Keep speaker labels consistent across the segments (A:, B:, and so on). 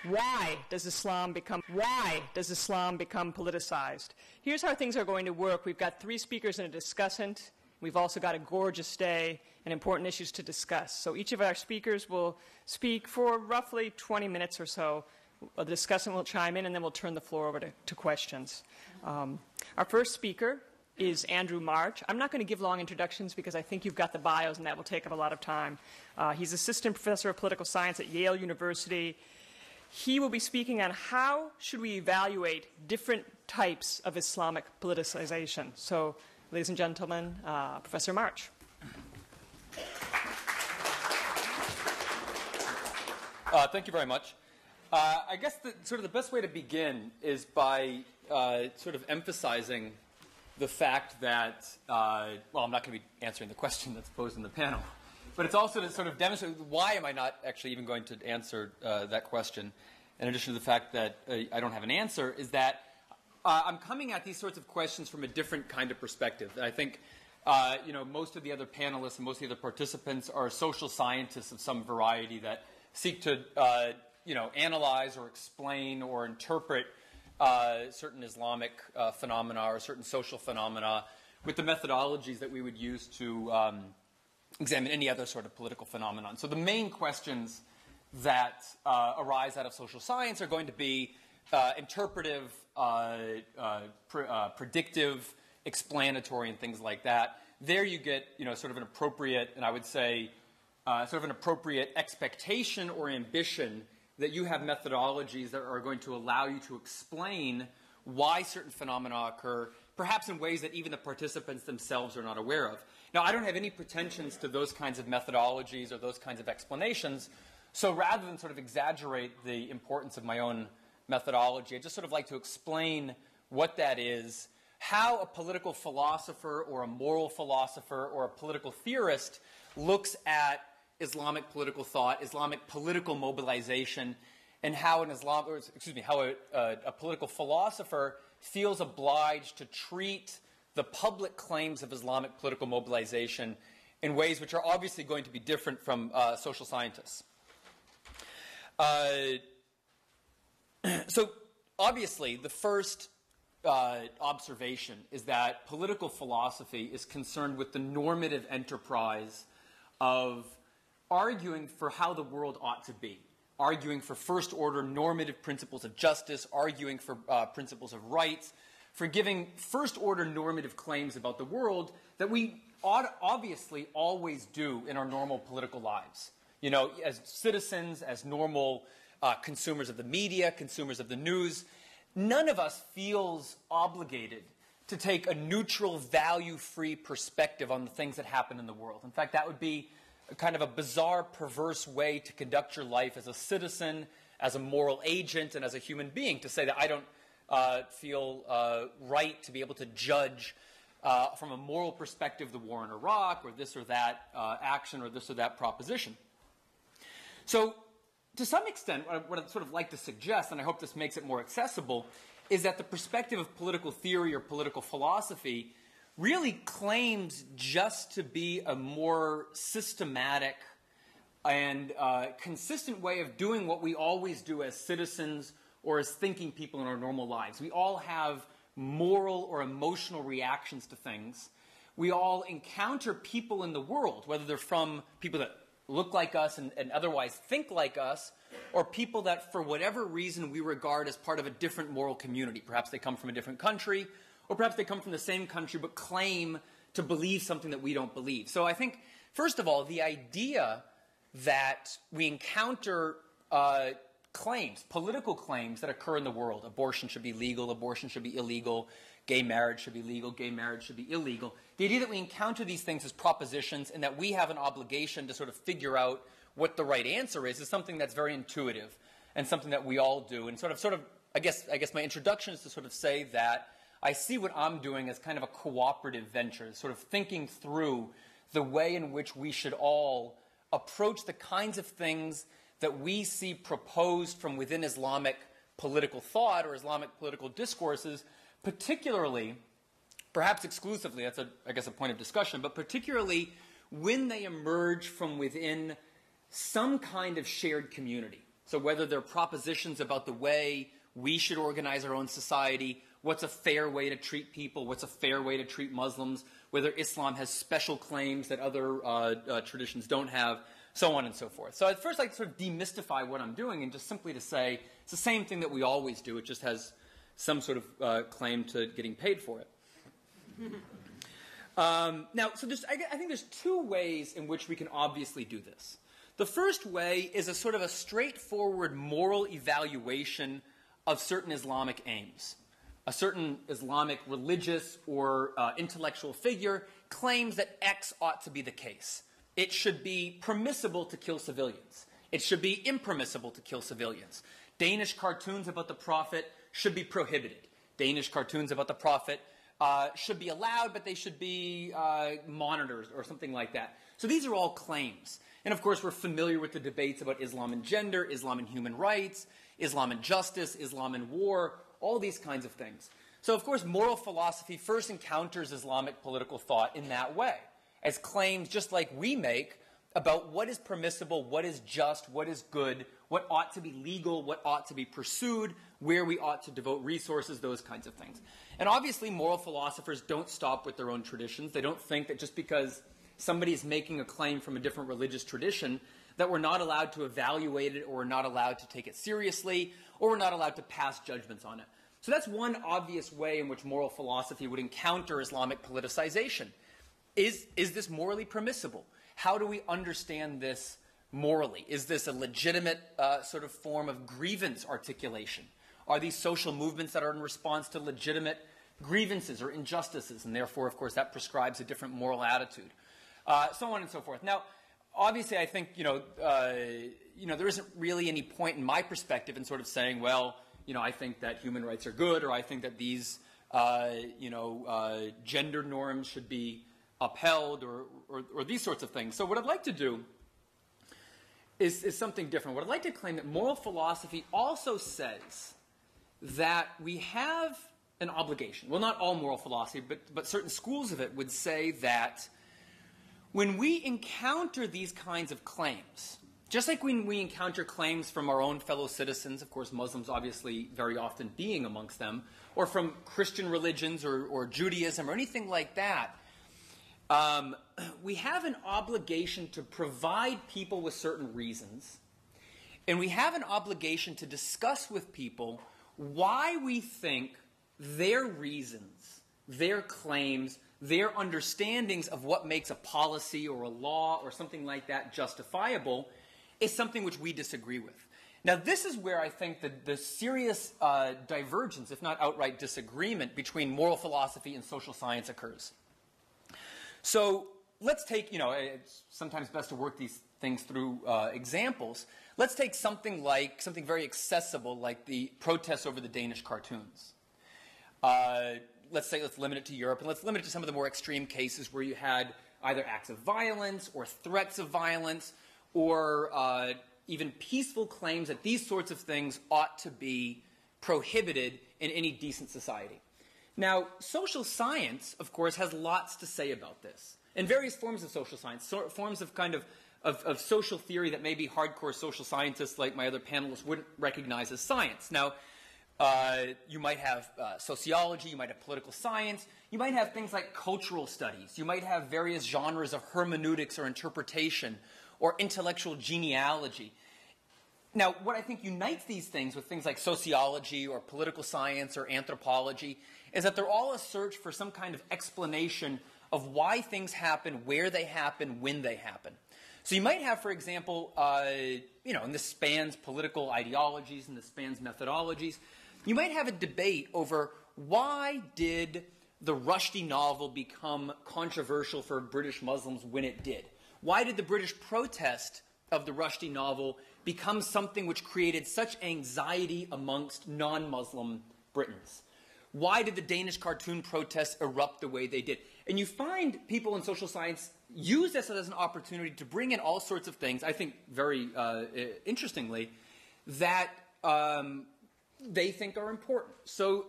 A: Why does Islam become politicized? Here's how things are going to work. We've got 3 speakers and a discussant. We've also got a gorgeous day and important issues to discuss. So each of our speakers will speak for roughly 20 minutes or so. The discussant will chime in, and then we'll turn the floor over to questions. Our first speaker is Andrew March. I'm not going to give long introductions because I think you've got the bios, and that will take up a lot of time. He's assistant professor of political science at Yale University. He will be speaking on how should we evaluate different types of Islamic politicization. So, ladies and gentlemen, Professor March.
B: Thank you very much. I guess the best way to begin is by sort of emphasizing the fact that, I'm not going to be answering the question that's posed in the panel, but it's also to sort of demonstrate why am I not actually even going to answer that question, in addition to the fact that I don't have an answer, is that I'm coming at these sorts of questions from a different kind of perspective. I think most of the other panelists and most of the other participants are social scientists of some variety that seek to analyze or explain or interpret certain Islamic phenomena or certain social phenomena with the methodologies that we would use to examine any other sort of political phenomenon. So the main questions that arise out of social science are going to be interpretive, predictive, explanatory, and things like that. There you get sort of an appropriate, and I would say sort of an appropriate expectation or ambition that you have methodologies that are going to allow you to explain why certain phenomena occur, perhaps in ways that even the participants themselves are not aware of. Now, I don't have any pretensions to those kinds of methodologies or those kinds of explanations, so rather than sort of exaggerate the importance of my own methodology, I'd just sort of like to explain what that is, how a political philosopher or a moral philosopher or a political theorist looks at Islamic political thought, Islamic political mobilization, and how a political philosopher feels obliged to treat the public claims of Islamic political mobilization in ways which are obviously going to be different from social scientists. So obviously, the first observation is that political philosophy is concerned with the normative enterprise of arguing for how the world ought to be, arguing for first-order normative principles of justice, arguing for principles of rights, for giving first-order normative claims about the world that we obviously always do in our normal political lives. As citizens, as normal consumers of the media, consumers of the news, none of us feels obligated to take a neutral, value-free perspective on the things that happen in the world. In fact, that would be kind of a bizarre, perverse way to conduct your life as a citizen, as a moral agent, and as a human being, to say that I don't feel right to be able to judge from a moral perspective the war in Iraq or this or that action or this or that proposition. So to some extent, what I'd sort of like to suggest, and I hope this makes it more accessible, is that the perspective of political theory or political philosophy really claims just to be a more systematic and consistent way of doing what we always do as citizens or as thinking people in our normal lives. We all have moral or emotional reactions to things. We all encounter people in the world, whether they're from people that look like us and otherwise think like us, or people that for whatever reason we regard as part of a different moral community. Perhaps they come from a different country, or perhaps they come from the same country but claim to believe something that we don't believe. So I think, first of all, the idea that we encounter claims, political claims that occur in the world, abortion should be legal, abortion should be illegal, gay marriage should be legal, gay marriage should be illegal, the idea that we encounter these things as propositions and that we have an obligation to sort of figure out what the right answer is something that's very intuitive and something that we all do. And sort of I guess my introduction is to sort of say that I see what I'm doing as kind of a cooperative venture, sort of thinking through the way in which we should all approach the kinds of things that we see proposed from within Islamic political thought or Islamic political discourses, particularly, perhaps exclusively, that's a point of discussion, but particularly when they emerge from within some kind of shared community. So whether they're propositions about the way we should organize our own society, what's a fair way to treat people, what's a fair way to treat Muslims, whether Islam has special claims that other traditions don't have, so on and so forth. So at first I'd sort of demystify what I'm doing and just simply to say it's the same thing that we always do. It just has some sort of claim to getting paid for it. Now, so I think there's two ways in which we can obviously do this. The first way is a sort of a straightforward moral evaluation of certain Islamic aims. A certain Islamic religious or intellectual figure claims that X ought to be the case. It should be permissible to kill civilians. It should be impermissible to kill civilians. Danish cartoons about the Prophet should be prohibited. Danish cartoons about the Prophet should be allowed, but they should be monitored or something like that. So these are all claims. And of course, we're familiar with the debates about Islam and gender, Islam and human rights, Islam and justice, Islam and war, all these kinds of things. So of course, moral philosophy first encounters Islamic political thought in that way, as claims just like we make about what is permissible, what is just, what is good, what ought to be legal, what ought to be pursued, where we ought to devote resources, those kinds of things. And obviously, moral philosophers don't stop with their own traditions. They don't think that just because somebody is making a claim from a different religious tradition that we're not allowed to evaluate it, or we're not allowed to take it seriously, or we're not allowed to pass judgments on it. So that's one obvious way in which moral philosophy would encounter Islamic politicization. Is this morally permissible? How do we understand this morally? Is this a legitimate sort of form of grievance articulation? Are these social movements that are in response to legitimate grievances or injustices? And therefore, of course, that prescribes a different moral attitude. So on and so forth. Now, obviously, I think, there isn't really any point in my perspective in sort of saying, well, I think that human rights are good, or I think that these, gender norms should be upheld, or these sorts of things. So what I'd like to do is something different. What I'd like to claim that moral philosophy also says that we have an obligation. Well, not all moral philosophy, but certain schools of it would say that when we encounter these kinds of claims, just like when we encounter claims from our own fellow citizens, of course Muslims obviously very often being amongst them, or from Christian religions or Judaism or anything like that, we have an obligation to provide people with certain reasons, and we have an obligation to discuss with people why we think their reasons, their claims, their understandings of what makes a policy or a law or something like that justifiable is something which we disagree with. Now, this is where I think the serious divergence, if not outright disagreement, between moral philosophy and social science occurs. So let's take, it's sometimes best to work these things through examples. Let's take something very accessible, like the protests over the Danish cartoons. Let's limit it to Europe, and let's limit it to some of the more extreme cases where you had either acts of violence or threats of violence or even peaceful claims that these sorts of things ought to be prohibited in any decent society. Now, social science, of course, has lots to say about this. And various forms of social science, forms of of social theory that maybe hardcore social scientists like my other panelists wouldn't recognize as science. Now, you might have sociology, you might have political science, you might have things like cultural studies, you might have various genres of hermeneutics or interpretation or intellectual genealogy. Now, what I think unites these things with things like sociology or political science or anthropology is that they're all a search for some kind of explanation of why things happen, where they happen, when they happen. So you might have, for example, and this spans political ideologies and this spans methodologies, you might have a debate over why did the Rushdie novel become controversial for British Muslims when it did? Why did the British protest of the Rushdie novel become something which created such anxiety amongst non-Muslim Britons? Why did the Danish cartoon protests erupt the way they did? And you find people in social science use this as an opportunity to bring in all sorts of things, I think very interestingly, that they think are important. So,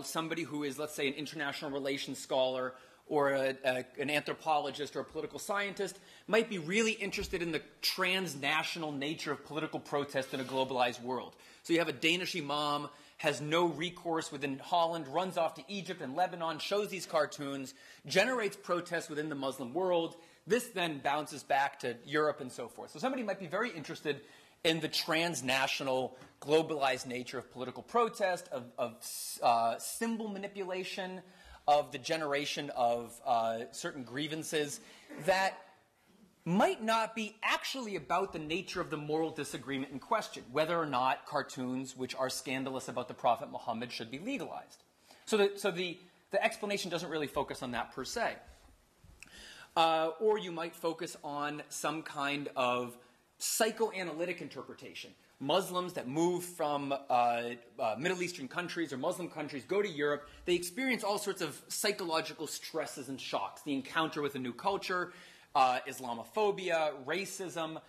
B: somebody who is, let's say, an international relations scholar or an anthropologist or a political scientist might be really interested in the transnational nature of political protest in a globalized world. So you have a Danish imam, has no recourse within Holland, runs off to Egypt and Lebanon, shows these cartoons, generates protests within the Muslim world. This then bounces back to Europe and so forth. So somebody might be very interested in the transnational, globalized nature of political protest, of symbol manipulation, of the generation of certain grievances that might not be actually about the nature of the moral disagreement in question, whether or not cartoons which are scandalous about the Prophet Muhammad should be legalized. So the explanation doesn't really focus on that per se. Or you might focus on some kind of psychoanalytic interpretation. Muslims that move from Middle Eastern countries or Muslim countries go to Europe, they experience all sorts of psychological stresses and shocks. The encounter with a new culture, Islamophobia, racism,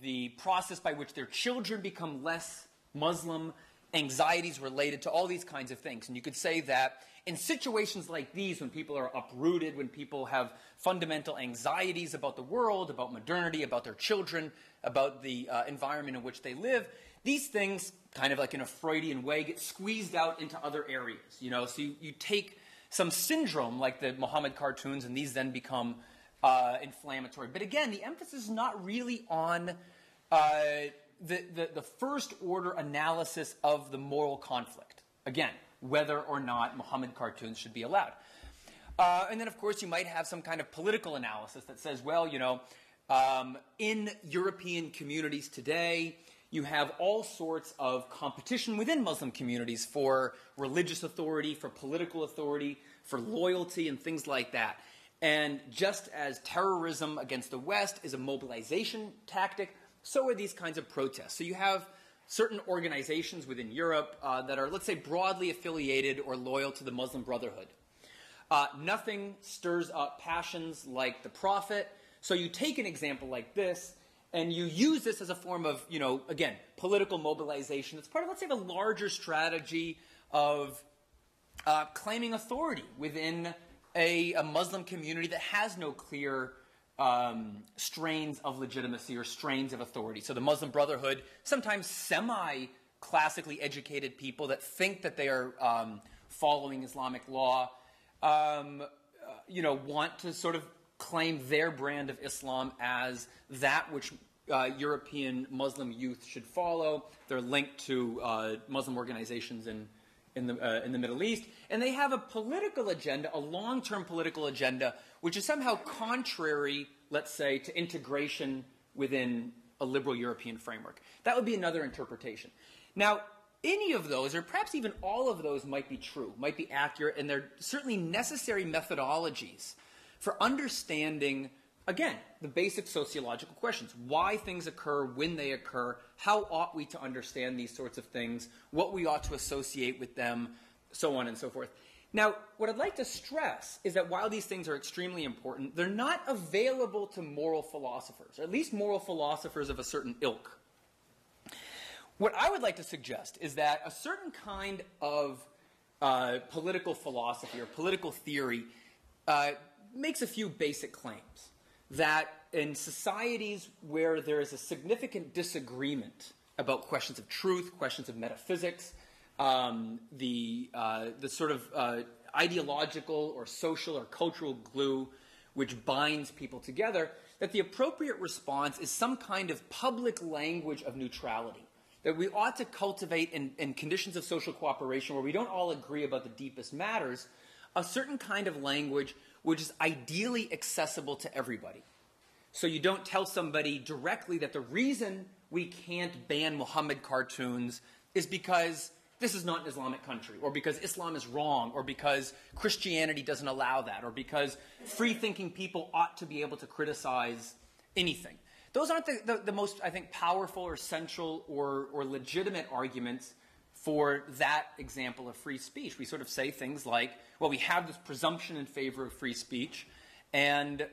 B: the process by which their children become less Muslim, anxieties related to all these kinds of things. And you could say that in situations like these, when people are uprooted, when people have fundamental anxieties about the world, about modernity, about their children, about the environment in which they live, these things, kind of like in a Freudian way, get squeezed out into other areas. So you take some syndrome like the Muhammad cartoons, and these then become inflammatory. But again, the emphasis is not really on the first order analysis of the moral conflict. Again, whether or not Muhammad cartoons should be allowed. And then, of course, you might have some kind of political analysis that says, well, in European communities today, you have all sorts of competition within Muslim communities for religious authority, for political authority, for loyalty, and things like that. And just as terrorism against the West is a mobilization tactic, so are these kinds of protests. So you have certain organizations within Europe that are, let's say, broadly affiliated or loyal to the Muslim Brotherhood. Nothing stirs up passions like the Prophet. So you take an example like this, and you use this as a form of, again, political mobilization. It's part of, let's say, the larger strategy of claiming authority within a Muslim community that has no clear strains of legitimacy or strains of authority. So the Muslim Brotherhood, sometimes semi-classically educated people that think that they are following Islamic law, want to sort of claim their brand of Islam as that which European Muslim youth should follow. They're linked to Muslim organizations in the Middle East, and they have a political agenda, a long-term political agenda, which is somehow contrary, let's say, to integration within a liberal European framework. That would be another interpretation. Now, any of those, or perhaps even all of those, might be true, might be accurate, and they're certainly necessary methodologies for understanding, again, the basic sociological questions. Why things occur, when they occur, how ought we to understand these sorts of things, what we ought to associate with them, so on and so forth. Now, what I'd like to stress is that while these things are extremely important, they're not available to moral philosophers, or at least moral philosophers of a certain ilk. What I would like to suggest is that a certain kind of political philosophy or political theory makes a few basic claims. That in societies where there is a significant disagreement about questions of truth, questions of metaphysics, the sort of ideological or social or cultural glue which binds people together, that the appropriate response is some kind of public language of neutrality. That we ought to cultivate in conditions of social cooperation where we don't all agree about the deepest matters, a certain kind of language which is ideally accessible to everybody. So you don't tell somebody directly that the reason we can't ban Muhammad cartoons is because this is not an Islamic country, or because Islam is wrong, or because Christianity doesn't allow that, or because free-thinking people ought to be able to criticize anything. Those aren't the most, I think, powerful or central or legitimate arguments for that example of free speech. We sort of say things like, well, we have this presumption in favor of free speech, and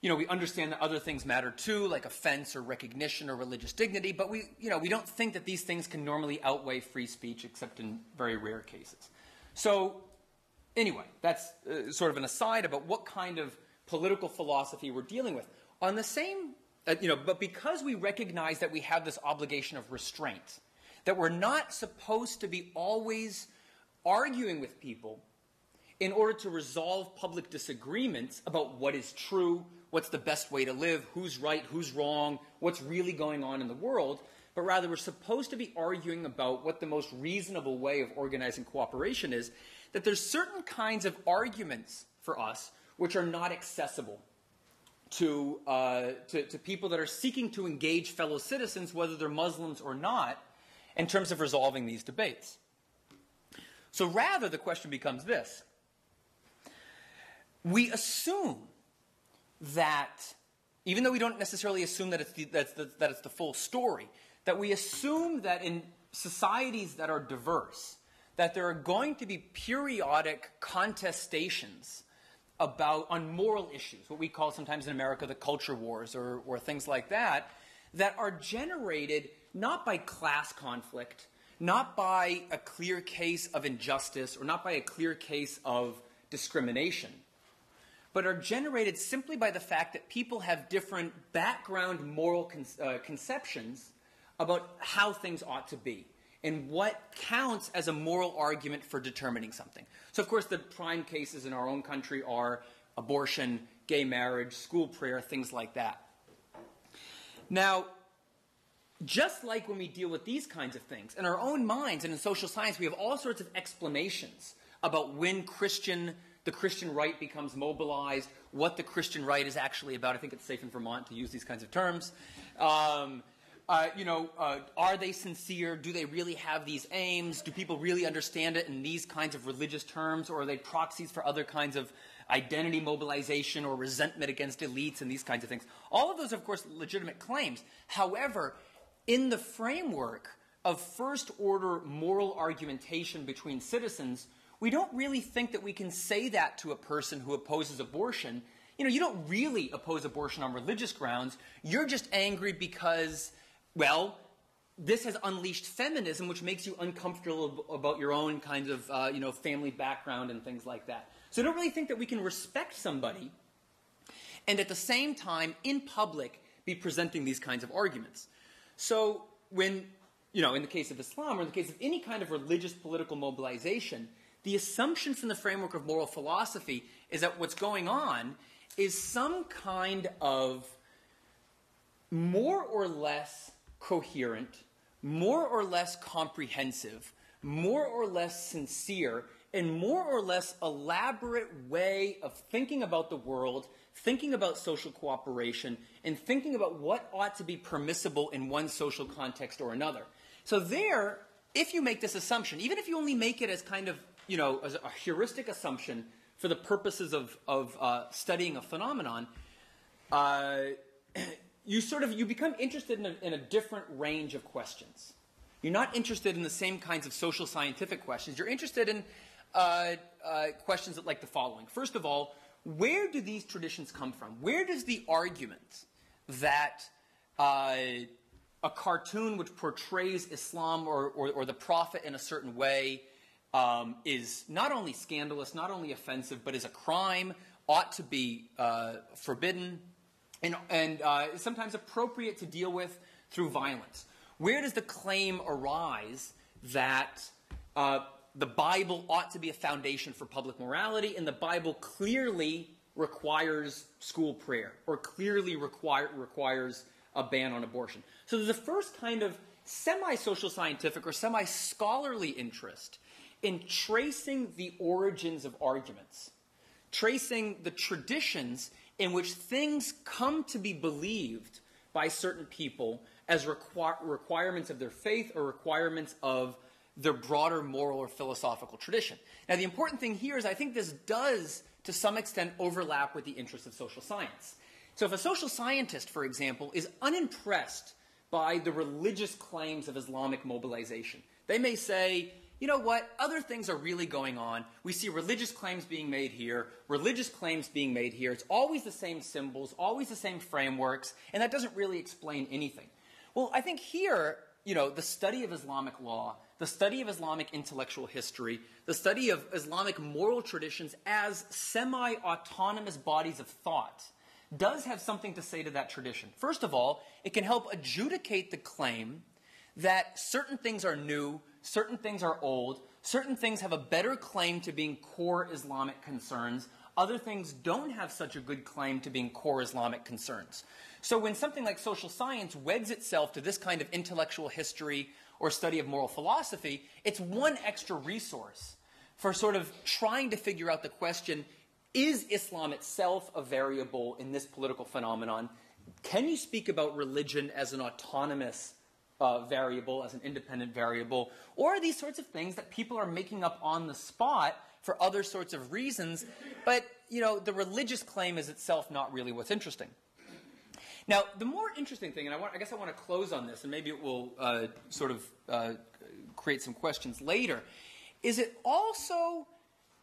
B: we understand that other things matter too, like offense or recognition or religious dignity, but we don't think that these things can normally outweigh free speech except in very rare cases. So anyway, that's sort of an aside about what kind of political philosophy we're dealing with. On the same, but because we recognize that we have this obligation of restraint, that we're not supposed to be always arguing with people in order to resolve public disagreements about what is true, what's the best way to live, who's right, who's wrong, what's really going on in the world, but rather we're supposed to be arguing about what the most reasonable way of organizing cooperation is, that there's certain kinds of arguments for us which are not accessible to people that are seeking to engage fellow citizens, whether they're Muslims or not, in terms of resolving these debates. So rather, the question becomes this. We assume that, even though we don't necessarily assume that it's the full story, that we assume that in societies that are diverse, that there are going to be periodic contestations on moral issues, what we call sometimes in America the culture wars or things like that, that are generated not by class conflict, not by a clear case of injustice, or not by a clear case of discrimination, but are generated simply by the fact that people have different background moral conceptions about how things ought to be and what counts as a moral argument for determining something. So, of course, the prime cases in our own country are abortion, gay marriage, school prayer, things like that. Now, just like when we deal with these kinds of things, in our own minds and in social science, we have all sorts of explanations about when the Christian right becomes mobilized, what the Christian right is actually about. I think it's safe in Vermont to use these kinds of terms. Are they sincere? Do they really have these aims? Do people really understand it in these kinds of religious terms? Or are they proxies for other kinds of identity mobilization or resentment against elites and these kinds of things? All of those, of course, legitimate claims. However, in the framework of first-order moral argumentation between citizens, we don't really think that we can say that to a person who opposes abortion. You don't really oppose abortion on religious grounds. You're just angry because, well, this has unleashed feminism, which makes you uncomfortable about your own kind of, family background and things like that. So I don't really think that we can respect somebody and at the same time, in public, be presenting these kinds of arguments. So when, in the case of Islam or in the case of any kind of religious political mobilization, the assumption from the framework of moral philosophy is that what's going on is some kind of more or less coherent, more or less comprehensive, more or less sincere, and more or less elaborate way of thinking about the world, thinking about social cooperation, and thinking about what ought to be permissible in one social context or another. So there, if you make this assumption, even if you only make it as kind of, as a heuristic assumption for the purposes of studying a phenomenon, you become interested in a different range of questions. You're not interested in the same kinds of social scientific questions. You're interested in questions like the following. First of all, where do these traditions come from? Where does the argument that a cartoon which portrays Islam or the Prophet in a certain way is not only scandalous, not only offensive, but is a crime, ought to be forbidden, and sometimes appropriate to deal with through violence? Where does the claim arise that the Bible ought to be a foundation for public morality, and the Bible clearly requires school prayer, or clearly requires a ban on abortion? So there's a first kind of semi-social scientific or semi-scholarly interest in tracing the origins of arguments, tracing the traditions in which things come to be believed by certain people as requirements of their faith or requirements of their broader moral or philosophical tradition. Now, the important thing here is I think this does, to some extent, overlap with the interests of social science. So if a social scientist, for example, is unimpressed by the religious claims of Islamic mobilization, they may say, you know what, other things are really going on. We see religious claims being made here, religious claims being made here. It's always the same symbols, always the same frameworks, and that doesn't really explain anything. Well, I think here, the study of Islamic law, the study of Islamic intellectual history, the study of Islamic moral traditions as semi-autonomous bodies of thought, does have something to say to that tradition. First of all, it can help adjudicate the claim that certain things are new, certain things are old, certain things have a better claim to being core Islamic concerns, other things don't have such a good claim to being core Islamic concerns. So when something like social science weds itself to this kind of intellectual history or study of moral philosophy, it's one extra resource for sort of trying to figure out the question, is Islam itself a variable in this political phenomenon? Can you speak about religion as an autonomous variable, as an independent variable? Or are these sorts of things that people are making up on the spot for other sorts of reasons, but, the religious claim is itself not really what's interesting? Now, the more interesting thing, and I guess I want to close on this, and maybe it will create some questions later, is it also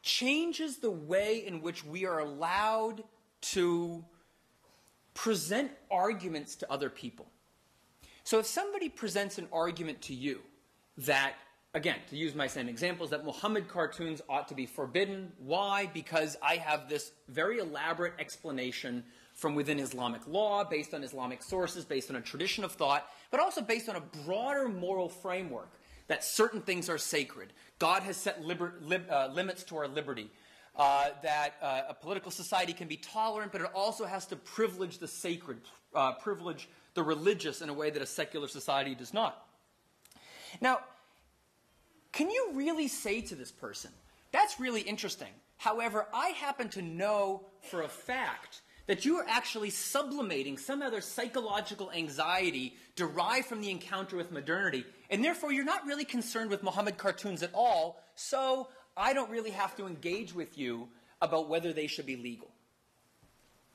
B: changes the way in which we are allowed to present arguments to other people. So if somebody presents an argument to you that, again, to use my same examples, that Muhammad cartoons ought to be forbidden. Why? Because I have this very elaborate explanation from within Islamic law, based on Islamic sources, based on a tradition of thought, but also based on a broader moral framework, that certain things are sacred. God has set limits to our liberty. That a political society can be tolerant, but it also has to privilege the sacred, privilege the religious in a way that a secular society does not. Now, can you really say to this person, that's really interesting. However, I happen to know for a fact that you are actually sublimating some other psychological anxiety derived from the encounter with modernity, and therefore you're not really concerned with Muhammad cartoons at all, so I don't really have to engage with you about whether they should be legal.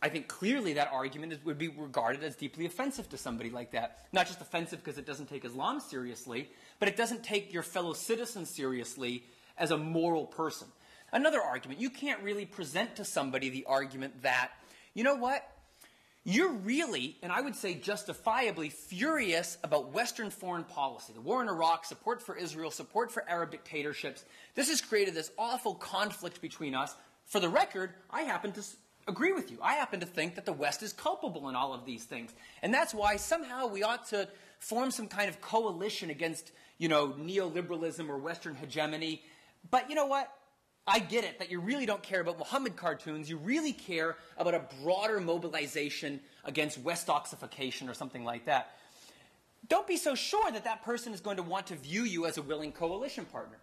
B: I think clearly that argument would be regarded as deeply offensive to somebody like that. Not just offensive because it doesn't take Islam seriously, but it doesn't take your fellow citizens seriously as a moral person. Another argument, you can't really present to somebody the argument that, you know what, you're really, and I would say justifiably, furious about Western foreign policy. The war in Iraq, support for Israel, support for Arab dictatorships. This has created this awful conflict between us. For the record, I happen to agree with you. I happen to think that the West is culpable in all of these things. And that's why somehow we ought to form some kind of coalition against, neoliberalism or Western hegemony. But you know what? I get it, that you really don't care about Muhammad cartoons. You really care about a broader mobilization against Westoxification or something like that. Don't be so sure that that person is going to want to view you as a willing coalition partner.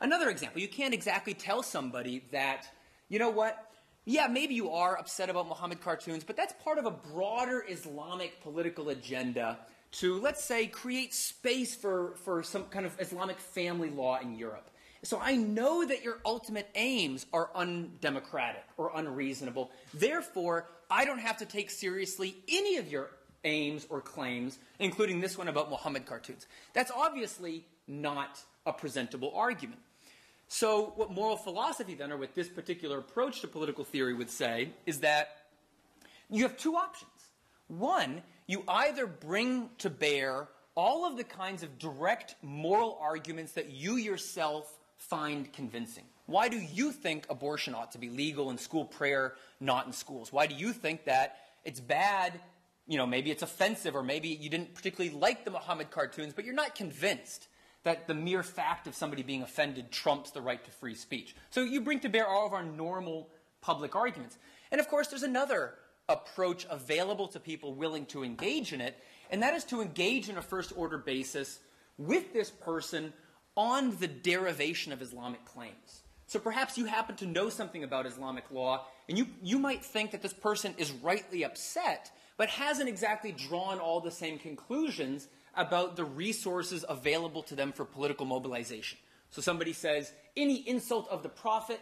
B: Another example, you can't exactly tell somebody that, you know what, yeah, maybe you are upset about Muhammad cartoons, but that's part of a broader Islamic political agenda to, let's say, create space for some kind of Islamic family law in Europe. So I know that your ultimate aims are undemocratic or unreasonable. Therefore, I don't have to take seriously any of your aims or claims, including this one about Muhammad cartoons. That's obviously not a presentable argument. So what moral philosophy then, or what this particular approach to political theory would say, is that you have two options. One, you either bring to bear all of the kinds of direct moral arguments that you yourself find convincing. Why do you think abortion ought to be legal and school prayer not in schools? Why do you think that it's bad, maybe it's offensive, or maybe you didn't particularly like the Muhammad cartoons, but you're not convinced that the mere fact of somebody being offended trumps the right to free speech. So you bring to bear all of our normal public arguments. And of course, there's another approach available to people willing to engage in it, and that is to engage in a first-order basis with this person on the derivation of Islamic claims. So perhaps you happen to know something about Islamic law, and you might think that this person is rightly upset, but hasn't exactly drawn all the same conclusions about the resources available to them for political mobilization. So somebody says, any insult of the Prophet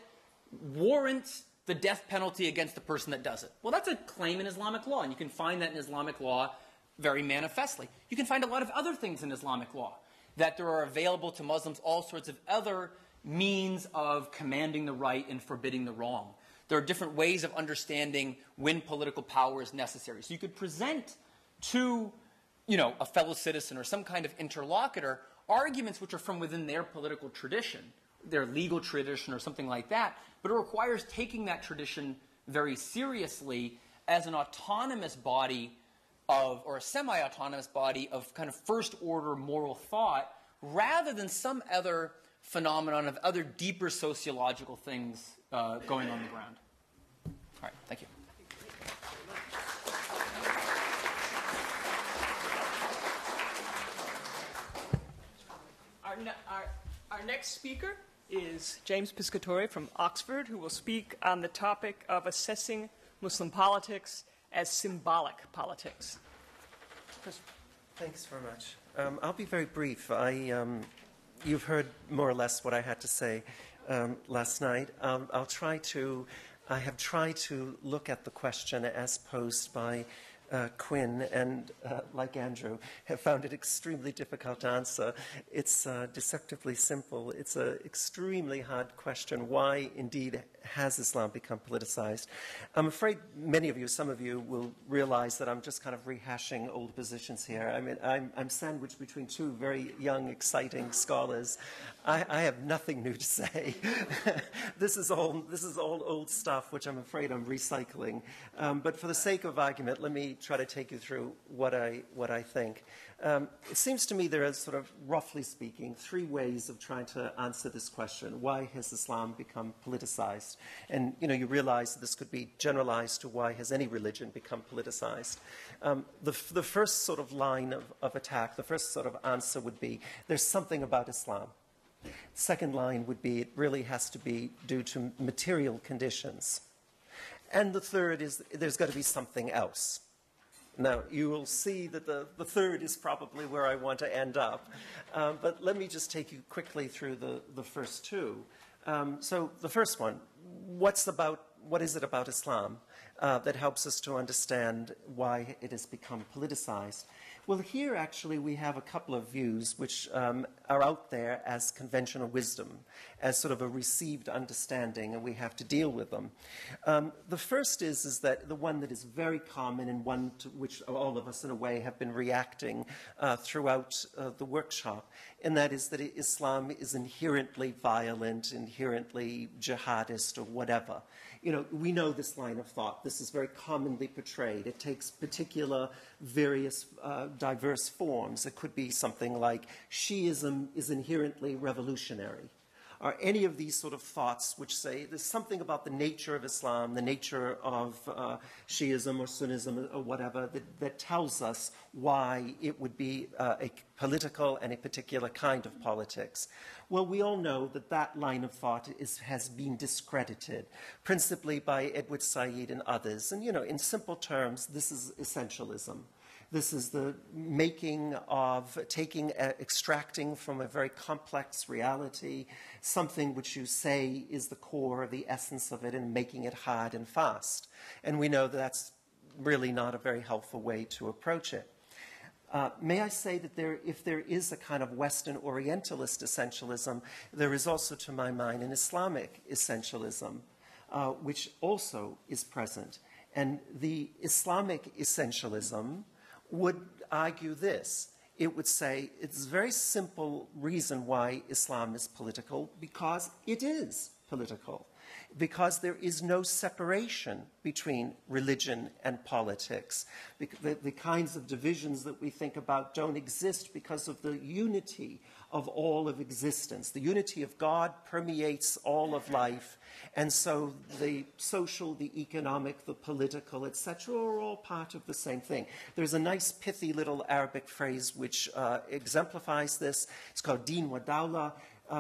B: warrants the death penalty against the person that does it. Well, that's a claim in Islamic law, and you can find that in Islamic law very manifestly. You can find a lot of other things in Islamic law, that there are available to Muslims all sorts of other means of commanding the right and forbidding the wrong. There are different ways of understanding when political power is necessary. So you could present to, a fellow citizen or some kind of interlocutor arguments which are from within their political tradition, their legal tradition or something like that, but it requires taking that tradition very seriously as an autonomous body of, or a semi-autonomous body of kind of first-order moral thought, rather than some other phenomenon of other deeper sociological things going on the ground. All right, thank you.
A: Our next speaker is James Piscatori from Oxford, who will speak on the topic of assessing Muslim politics as symbolic politics.
C: Thanks very much. I'll be very brief. You've heard more or less what I had to say last night. I have tried to look at the question as posed by Quinn, and like Andrew, have found it extremely difficult to answer. It's deceptively simple. It's an extremely hard question. Why, indeed, has Islam become politicized? I'm afraid many of you, some of you, will realize that I'm just kind of rehashing old positions here. I mean, I'm sandwiched between two very young, exciting scholars. I have nothing new to say. This is all old stuff, which I'm afraid I'm recycling. But for the sake of argument, let me try to take you through what I think. It seems to me there are sort of, roughly speaking, three ways of trying to answer this question. Why has Islam become politicized? And, you realize that this could be generalized to why has any religion become politicized. The first sort of line of attack, the first sort of answer would be, there's something about Islam. Second line would be, it really has to be due to material conditions. And the third is, there's got to be something else. Now, you will see that the third is probably where I want to end up. But let me just take you quickly through the first two. So the first one, what is it about Islam that helps us to understand why it has become politicized? Well, here actually we have a couple of views which are out there as conventional wisdom, as sort of a received understanding, and we have to deal with them. The first is that the one that is very common and one to which all of us in a way have been reacting throughout the workshop, and that is that Islam is inherently violent, inherently jihadist or whatever. We know this line of thought. This is very commonly portrayed. It takes particular, various, diverse forms. It could be something like Shiism is inherently revolutionary, or any of these sort of thoughts which say there's something about the nature of Islam, the nature of Shiism or Sunnism or whatever, that tells us why it would be a political and a particular kind of politics. Well, we all know that that line of thought has been discredited, principally by Edward Said and others. And, in simple terms, this is essentialism. This is the making of extracting from a very complex reality something which you say is the core, the essence of it, and making it hard and fast. And we know that that's really not a very helpful way to approach it. May I say that if there is a kind of Western Orientalist essentialism, there is also, to my mind, an Islamic essentialism, which also is present. And the Islamic essentialism would argue this. It would say it's a very simple reason why Islam is political, because it is political. Because there is no separation between religion and politics. The kinds of divisions that we think about don't exist because of the unity of all of existence. The unity of God permeates all of life, and so the social, the economic, the political, etc., are all part of the same thing. There's a nice pithy little Arabic phrase which exemplifies this. It's called din wa dawla,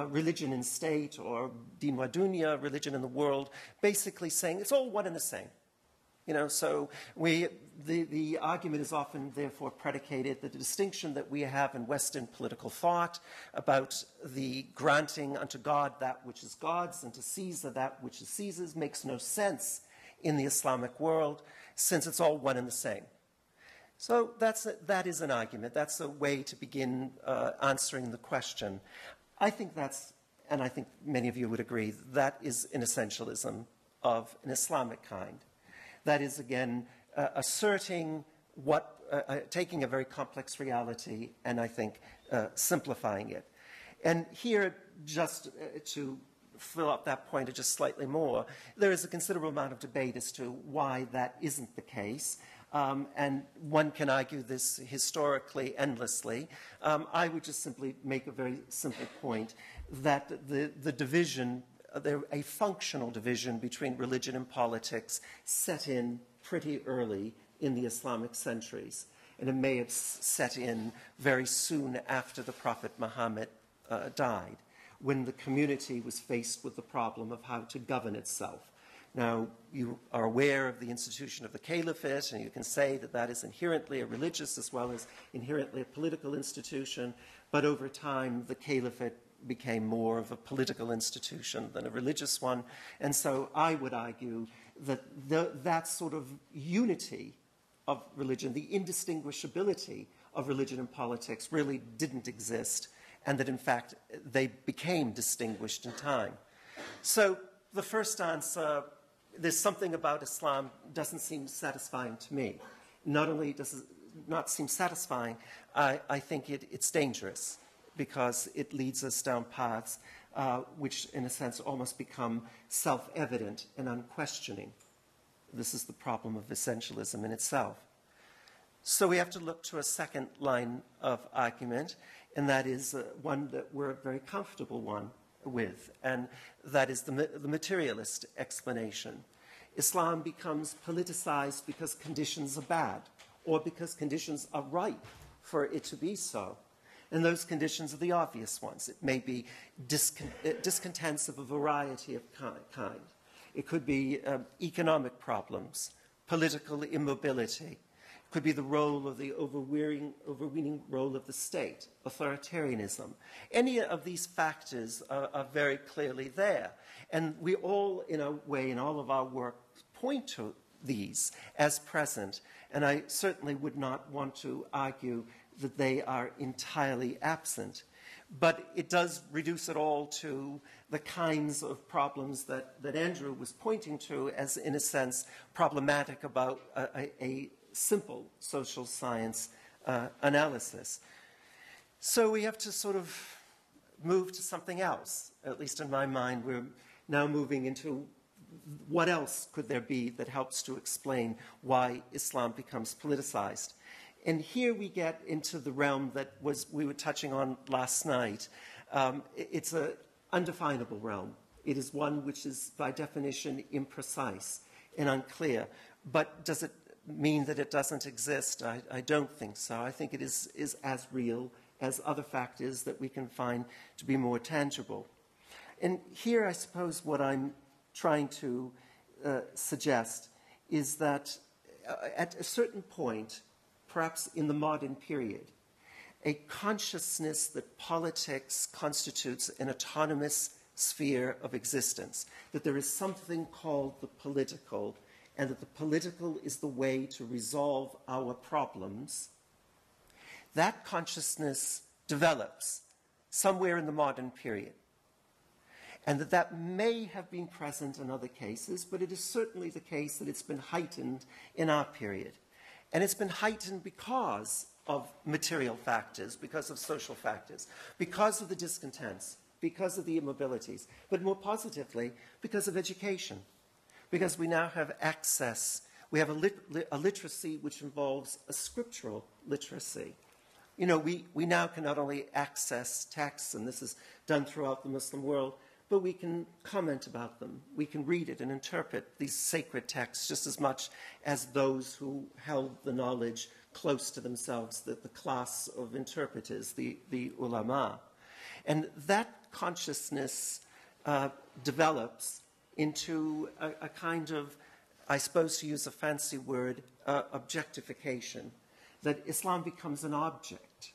C: religion and state, or din wa dunya, religion in the world, basically saying it's all one and the same. So the argument is often therefore predicated that the distinction that we have in Western political thought about the granting unto God that which is God's and to Caesar that which is Caesar's makes no sense in the Islamic world, since it's all one and the same. So that is an argument. That's a way to begin answering the question. I think and I think many of you would agree, that is an essentialism of an Islamic kind. That is, again, asserting what taking a very complex reality and I think simplifying it. And here, just to fill up that point just slightly more, there is a considerable amount of debate as to why that isn't the case. And one can argue this historically endlessly. I would just simply make a very simple point that the division, a functional division between religion and politics set in pretty early in the Islamic centuries. And it may have set in very soon after the Prophet Muhammad died, when the community was faced with the problem of how to govern itself. Now, you are aware of the institution of the caliphate, and you can say that that is inherently a religious as well as inherently a political institution, but over time the caliphate became more of a political institution than a religious one. And so I would argue that that sort of unity of religion, the indistinguishability of religion and politics really didn't exist, and that in fact they became distinguished in time. So the first answer, there's something about Islam doesn't seem satisfying to me. Not only does it not seem satisfying, I think it's dangerous, because it leads us down paths which, in a sense, almost become self-evident and unquestioning. This is the problem of essentialism in itself. So we have to look to a second line of argument, and that is one that we're very comfortable with, and that is the materialist explanation. Islam becomes politicized because conditions are bad, or because conditions are ripe for it to be so. And those conditions are the obvious ones. It may be discontents of a variety of kind. It could be economic problems, political immobility. It could be the role of the overweening role of the state, authoritarianism. Any of these factors are very clearly there. And we all, in a way, in all of our work, point to these as present. And I certainly would not want to argue that they are entirely absent. But it does reduce it all to the kinds of problems that Andrew was pointing to as, in a sense, problematic about a simple social science analysis. So we have to sort of move to something else. At least in my mind, we're now moving into what else could there be that helps to explain why Islam becomes politicized. And here we get into the realm that we were touching on last night. It's an undefinable realm. It is one which is, by definition, imprecise and unclear. But does it mean that it doesn't exist? I don't think so. I think it is as real as other factors that we can find to be more tangible. And here, I suppose, what I'm trying to suggest is that at a certain point, perhaps in the modern period, a consciousness that politics constitutes an autonomous sphere of existence, that there is something called the political, and that the political is the way to resolve our problems, that consciousness develops somewhere in the modern period. And that may have been present in other cases, but it is certainly the case that it's been heightened in our period. And it's been heightened because of material factors, because of social factors, because of the discontents, because of the immobilities, but more positively, because of education. Because we now have access, we have a literacy which involves a scriptural literacy. You know, we now can not only access texts, and this is done throughout the Muslim world, but we can comment about them. We can read it and interpret these sacred texts just as much as those who held the knowledge close to themselves, the class of interpreters, the ulama. And that consciousness develops into a kind of, I suppose to use a fancy word, objectification, that Islam becomes an object.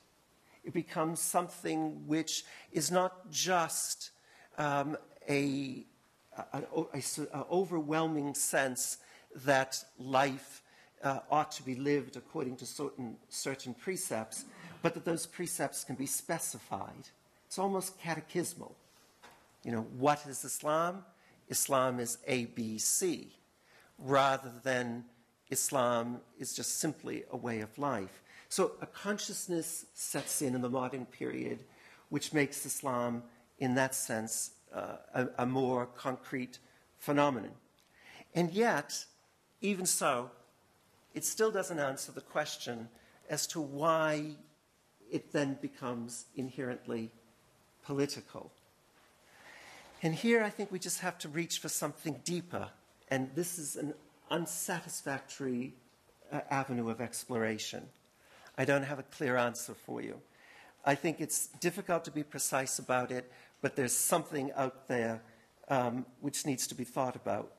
C: It becomes something which is not just an overwhelming sense that life ought to be lived according to certain precepts, but that those precepts can be specified. It's almost catechismal. You know, what is Islam? Islam is ABC, rather than Islam is just simply a way of life. So a consciousness sets in the modern period, which makes Islam, in that sense, a more concrete phenomenon. And yet, even so, it still doesn't answer the question as to why it then becomes inherently political. And here I think we just have to reach for something deeper, and this is an unsatisfactory avenue of exploration. I don't have a clear answer for you. I think it's difficult to be precise about it, but there's something out there which needs to be thought about.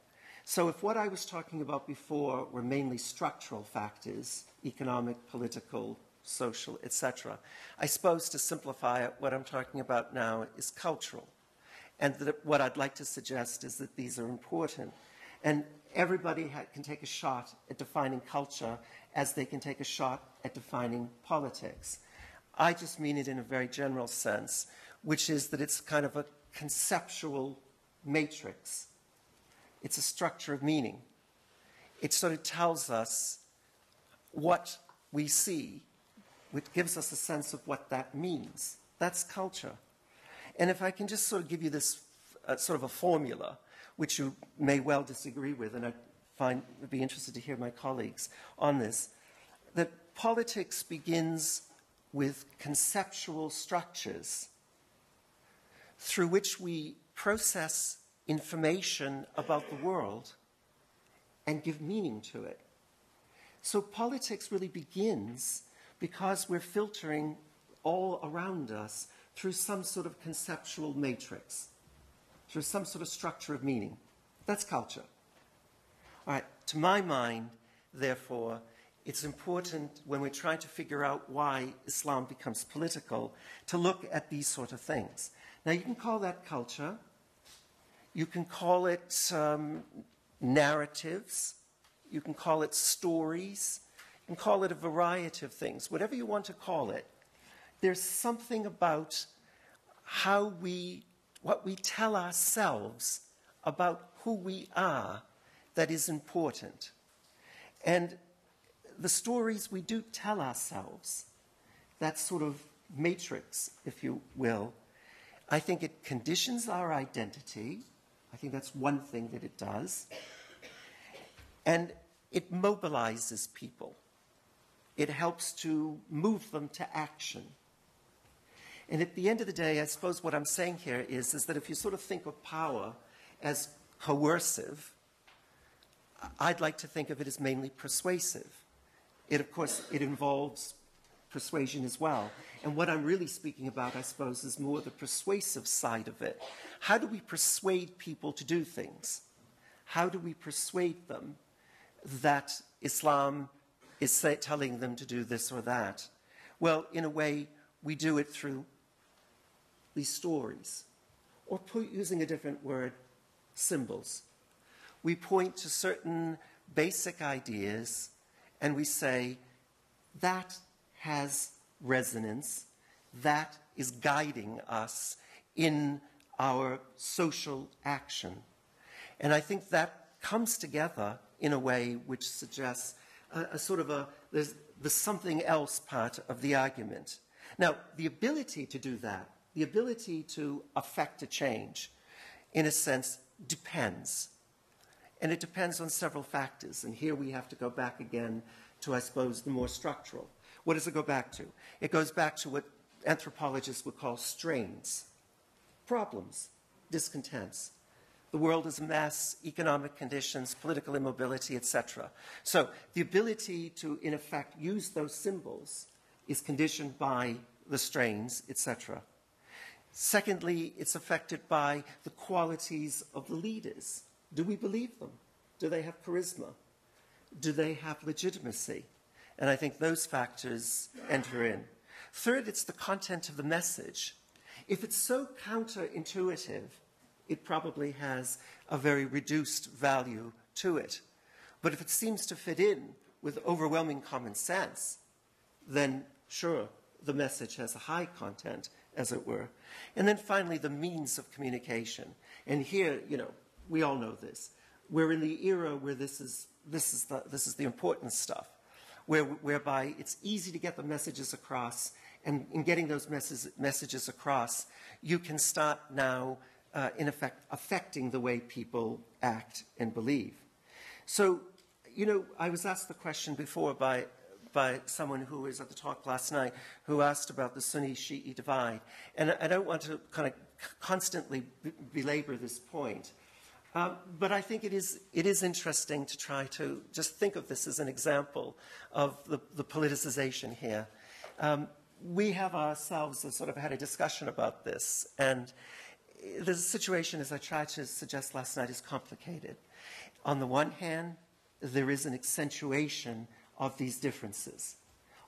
C: So if what I was talking about before were mainly structural factors, economic, political, social, etc., I suppose to simplify it, what I'm talking about now is cultural. And what I'd like to suggest is that these are important. And everybody can take a shot at defining culture as they can take a shot at defining politics. I just mean it in a very general sense, which is that it's kind of a conceptual matrix. It's a structure of meaning. It sort of tells us what we see, which gives us a sense of what that means. That's culture. And if I can just sort of give you this sort of a formula, which you may well disagree with, and would be interested to hear my colleagues on this, that politics begins with conceptual structures through which we process information about the world and give meaning to it. So politics really begins because we're filtering all around us through some sort of conceptual matrix, through some sort of structure of meaning. That's culture. All right, to my mind, therefore, it's important when we're trying to figure out why Islam becomes political to look at these sort of things. Now, you can call that culture. You can call it narratives. You can call it stories. You can call it a variety of things. Whatever you want to call it, there's something about what we tell ourselves about who we are that is important. And the stories we do tell ourselves, that sort of matrix, if you will, I think it conditions our identity. I think that's one thing that it does. And it mobilizes people. It helps to move them to action. And at the end of the day, I suppose what I'm saying here is that if you sort of think of power as coercive, I'd like to think of it as mainly persuasive. Of course, it involves persuasion as well. And what I'm really speaking about, I suppose, is more the persuasive side of it. How do we persuade people to do things? How do we persuade them that Islam is telling them to do this or that? Well, in a way, we do it through these stories, or using a different word, symbols. We point to certain basic ideas and we say, that has resonance, that is guiding us in our social action. And I think that comes together in a way which suggests there's the something else part of the argument. Now, the ability to do that, the ability to affect a change, in a sense, depends. And it depends on several factors. And here we have to go back again to, I suppose, the more structural. What does it go back to? It goes back to what anthropologists would call strains, problems, discontents. The world is a mess, economic conditions, political immobility, etc. So the ability to, in effect, use those symbols is conditioned by the strains, etc. Secondly, it's affected by the qualities of the leaders. Do we believe them? Do they have charisma? Do they have legitimacy? And I think those factors enter in. Third, it's the content of the message. If it's so counterintuitive, it probably has a very reduced value to it. But if it seems to fit in with overwhelming common sense, then sure, the message has a high content, as it were. And then finally, the means of communication. And here, we all know this. We're in the era where this is the important stuff, whereby it's easy to get the messages across, and in getting those messages across, you can start now, in effect, affecting the way people act and believe. So, you know, I was asked the question before by someone who was at the talk last night who asked about the Sunni-Shi'i divide. And I don't want to kind of constantly belabor this point. But I think it is interesting to try to just think of this as an example of the politicization here. We have ourselves sort of had a discussion about this. And the situation, as I tried to suggest last night, is complicated. On the one hand, there is an accentuation of these differences.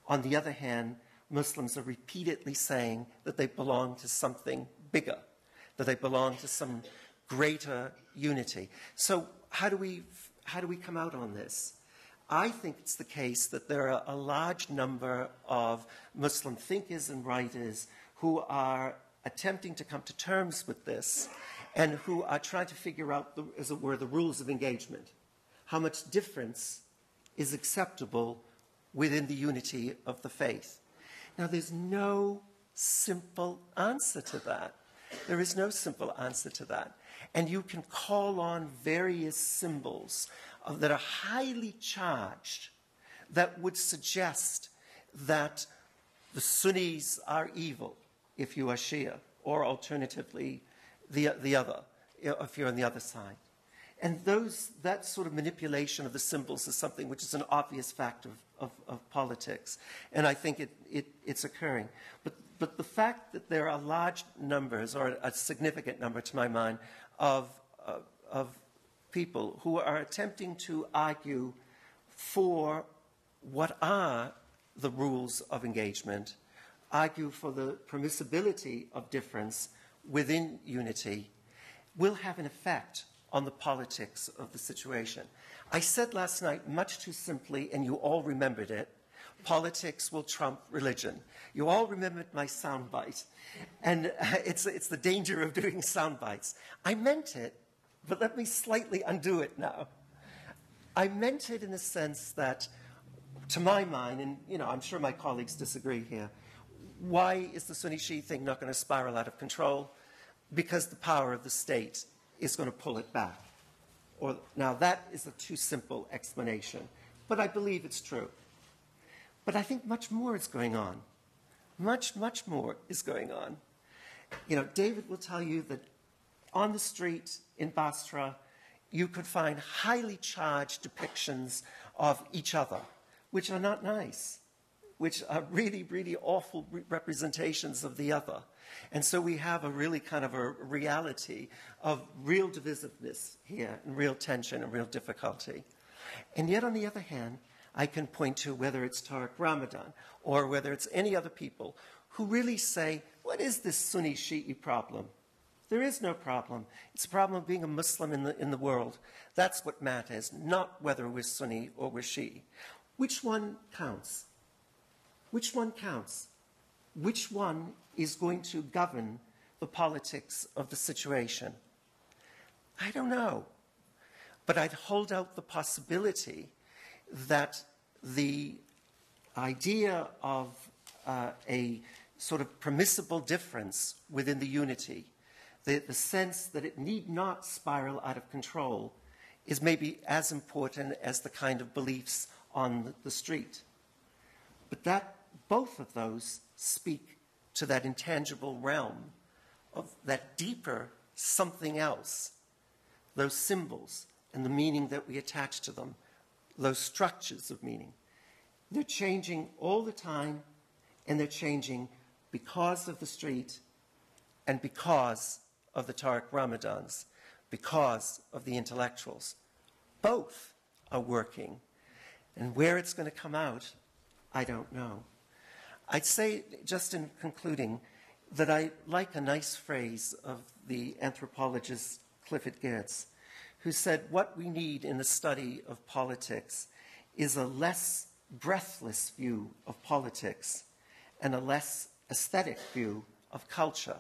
C: On the other hand, Muslims are repeatedly saying that they belong to something bigger, that they belong to some greater unity. So how do we come out on this? I think it's the case that there are a large number of Muslim thinkers and writers who are attempting to come to terms with this and who are trying to figure out, as it were, the rules of engagement. How much difference is acceptable within the unity of the faith? Now, there's no simple answer to that. There is no simple answer to that. And you can call on various symbols that are highly charged that would suggest that the Sunnis are evil if you are Shia, or alternatively, the other, if you're on the other side. And that sort of manipulation of the symbols is something which is an obvious fact of politics. And I think it's occurring. But the fact that there are large numbers, or a significant number to my mind, of people who are attempting to argue for what are the rules of engagement, argue for the permissibility of difference within unity, will have an effect on the politics of the situation. I said last night, much too simply, and you all remembered it, politics will trump religion. You all remembered my soundbite. And it's the danger of doing soundbites. I meant it, but let me slightly undo it now. I meant it in the sense that, to my mind, and you know, I'm sure my colleagues disagree here, why is the Sunni-Shi'i thing not going to spiral out of control? Because the power of the state is going to pull it back. Now, that is a too simple explanation, but I believe it's true. But I think much more is going on. Much, much more is going on. You know, David will tell you that on the street in Basra, you could find highly charged depictions of each other, which are not nice, which are really, really awful representations of the other. And so we have a really kind of a reality of real divisiveness here, and real tension and real difficulty. And yet, on the other hand, I can point to whether it's Tariq Ramadan or whether it's any other people who really say, what is this Sunni-Shi'i problem? There is no problem. It's a problem of being a Muslim in the world. That's what matters, not whether we're Sunni or we're Shi'i. Which one counts? Which one counts? Which one is going to govern the politics of the situation? I don't know. But I'd hold out the possibility that the idea of a sort of permissible difference within the unity, the sense that it need not spiral out of control, is maybe as important as the kind of beliefs on the street. But both of those speak to that intangible realm of that deeper something else, those symbols and the meaning that we attach to them, those structures of meaning. They're changing all the time, and they're changing because of the street and because of the Tariq Ramadans, because of the intellectuals. Both are working. And where it's going to come out, I don't know. I'd say, just in concluding, that I like a nice phrase of the anthropologist Clifford Geertz, who said, what we need in the study of politics is a less breathless view of politics and a less aesthetic view of culture.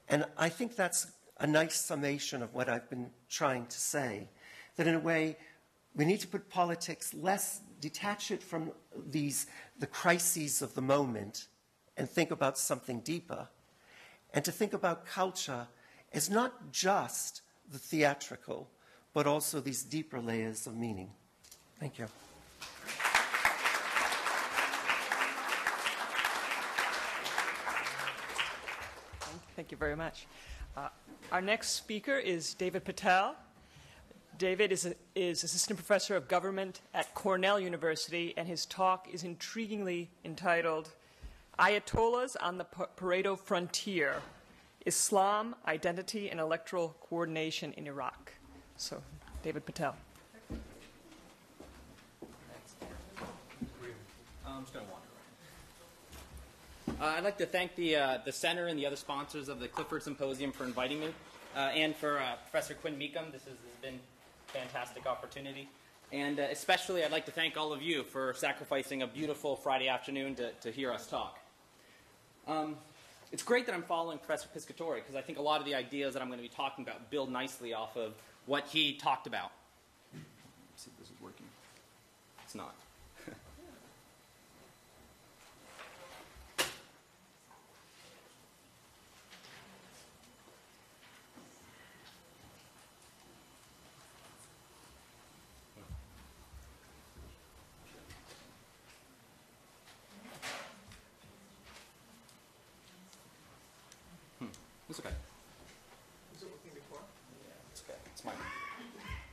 C: And I think that's a nice summation of what I've been trying to say, that in a way, We need to put politics detach it from the crises of the moment and think about something deeper, and to think about culture as not just the theatrical, but also these deeper layers of meaning. Thank you.
A: Thank you very much. Our next speaker is David Patel. David is Assistant Professor of Government at Cornell University, and his talk is intriguingly entitled Ayatollahs on the Pareto Frontier, Islam, Identity, and Electoral Coordination in Iraq. So, David Patel.
B: I'm just going to wander around. I'd like to thank the Center and the other sponsors of the Clifford Symposium for inviting me, and for Professor Quinn Meekum. This has been a fantastic opportunity. And especially I'd like to thank all of you for sacrificing a beautiful Friday afternoon to hear us talk. It's great that I'm following Professor Piscatori, because I think a lot of the ideas that I'm going to be talking about build nicely off of what he talked about. Let's see if this is working. It's not. It's okay.
A: Was it working before?
B: Yeah, it's okay. It's mine.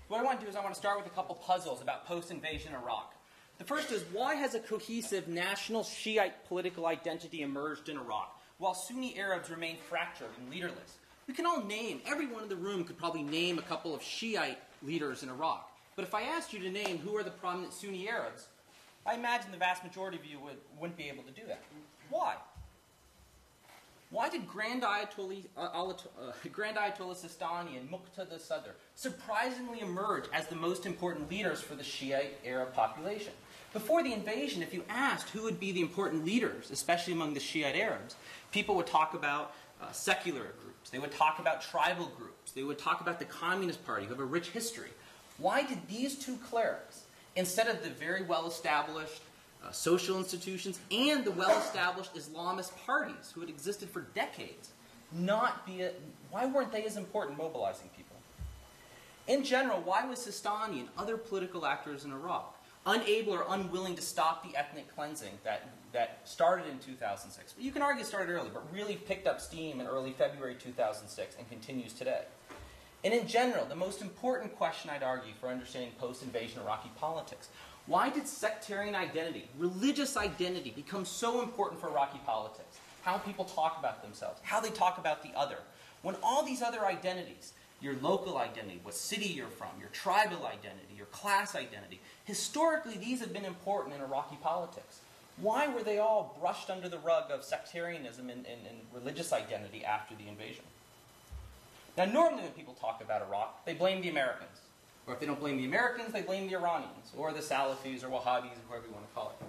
B: What I want to do is I want to start with a couple puzzles about post-invasion Iraq. The first is, why has a cohesive national Shiite political identity emerged in Iraq, while Sunni Arabs remain fractured and leaderless? We can all name, everyone in the room could probably name a couple of Shiite leaders in Iraq. But if I asked you to name who are the prominent Sunni Arabs, I imagine the vast majority of you wouldn't be able to do that. Why? Why did Grand Ayatollah Sistani and Muqtada Sadr surprisingly emerge as the most important leaders for the Shiite Arab population? Before the invasion, if you asked who would be the important leaders, especially among the Shiite Arabs, people would talk about secular groups. They would talk about tribal groups. They would talk about the Communist Party, who have a rich history. Why did these two clerics, instead of the very well-established social institutions and the well-established Islamist parties who had existed for decades, why weren't they as important mobilizing people? In general, why was Sistani and other political actors in Iraq unable or unwilling to stop the ethnic cleansing that started in 2006? You can argue it started early, but really picked up steam in early February 2006 and continues today. And in general, the most important question, I'd argue, for understanding post-invasion Iraqi politics: why did sectarian identity, religious identity, become so important for Iraqi politics? How people talk about themselves, how they talk about the other. When all these other identities, your local identity, what city you're from, your tribal identity, your class identity, historically these have been important in Iraqi politics. Why were they all brushed under the rug of sectarianism and religious identity after the invasion? Now, normally when people talk about Iraq, they blame the Americans. Or if they don't blame the Americans, they blame the Iranians, or the Salafis, or Wahhabis, or whoever you want to call it.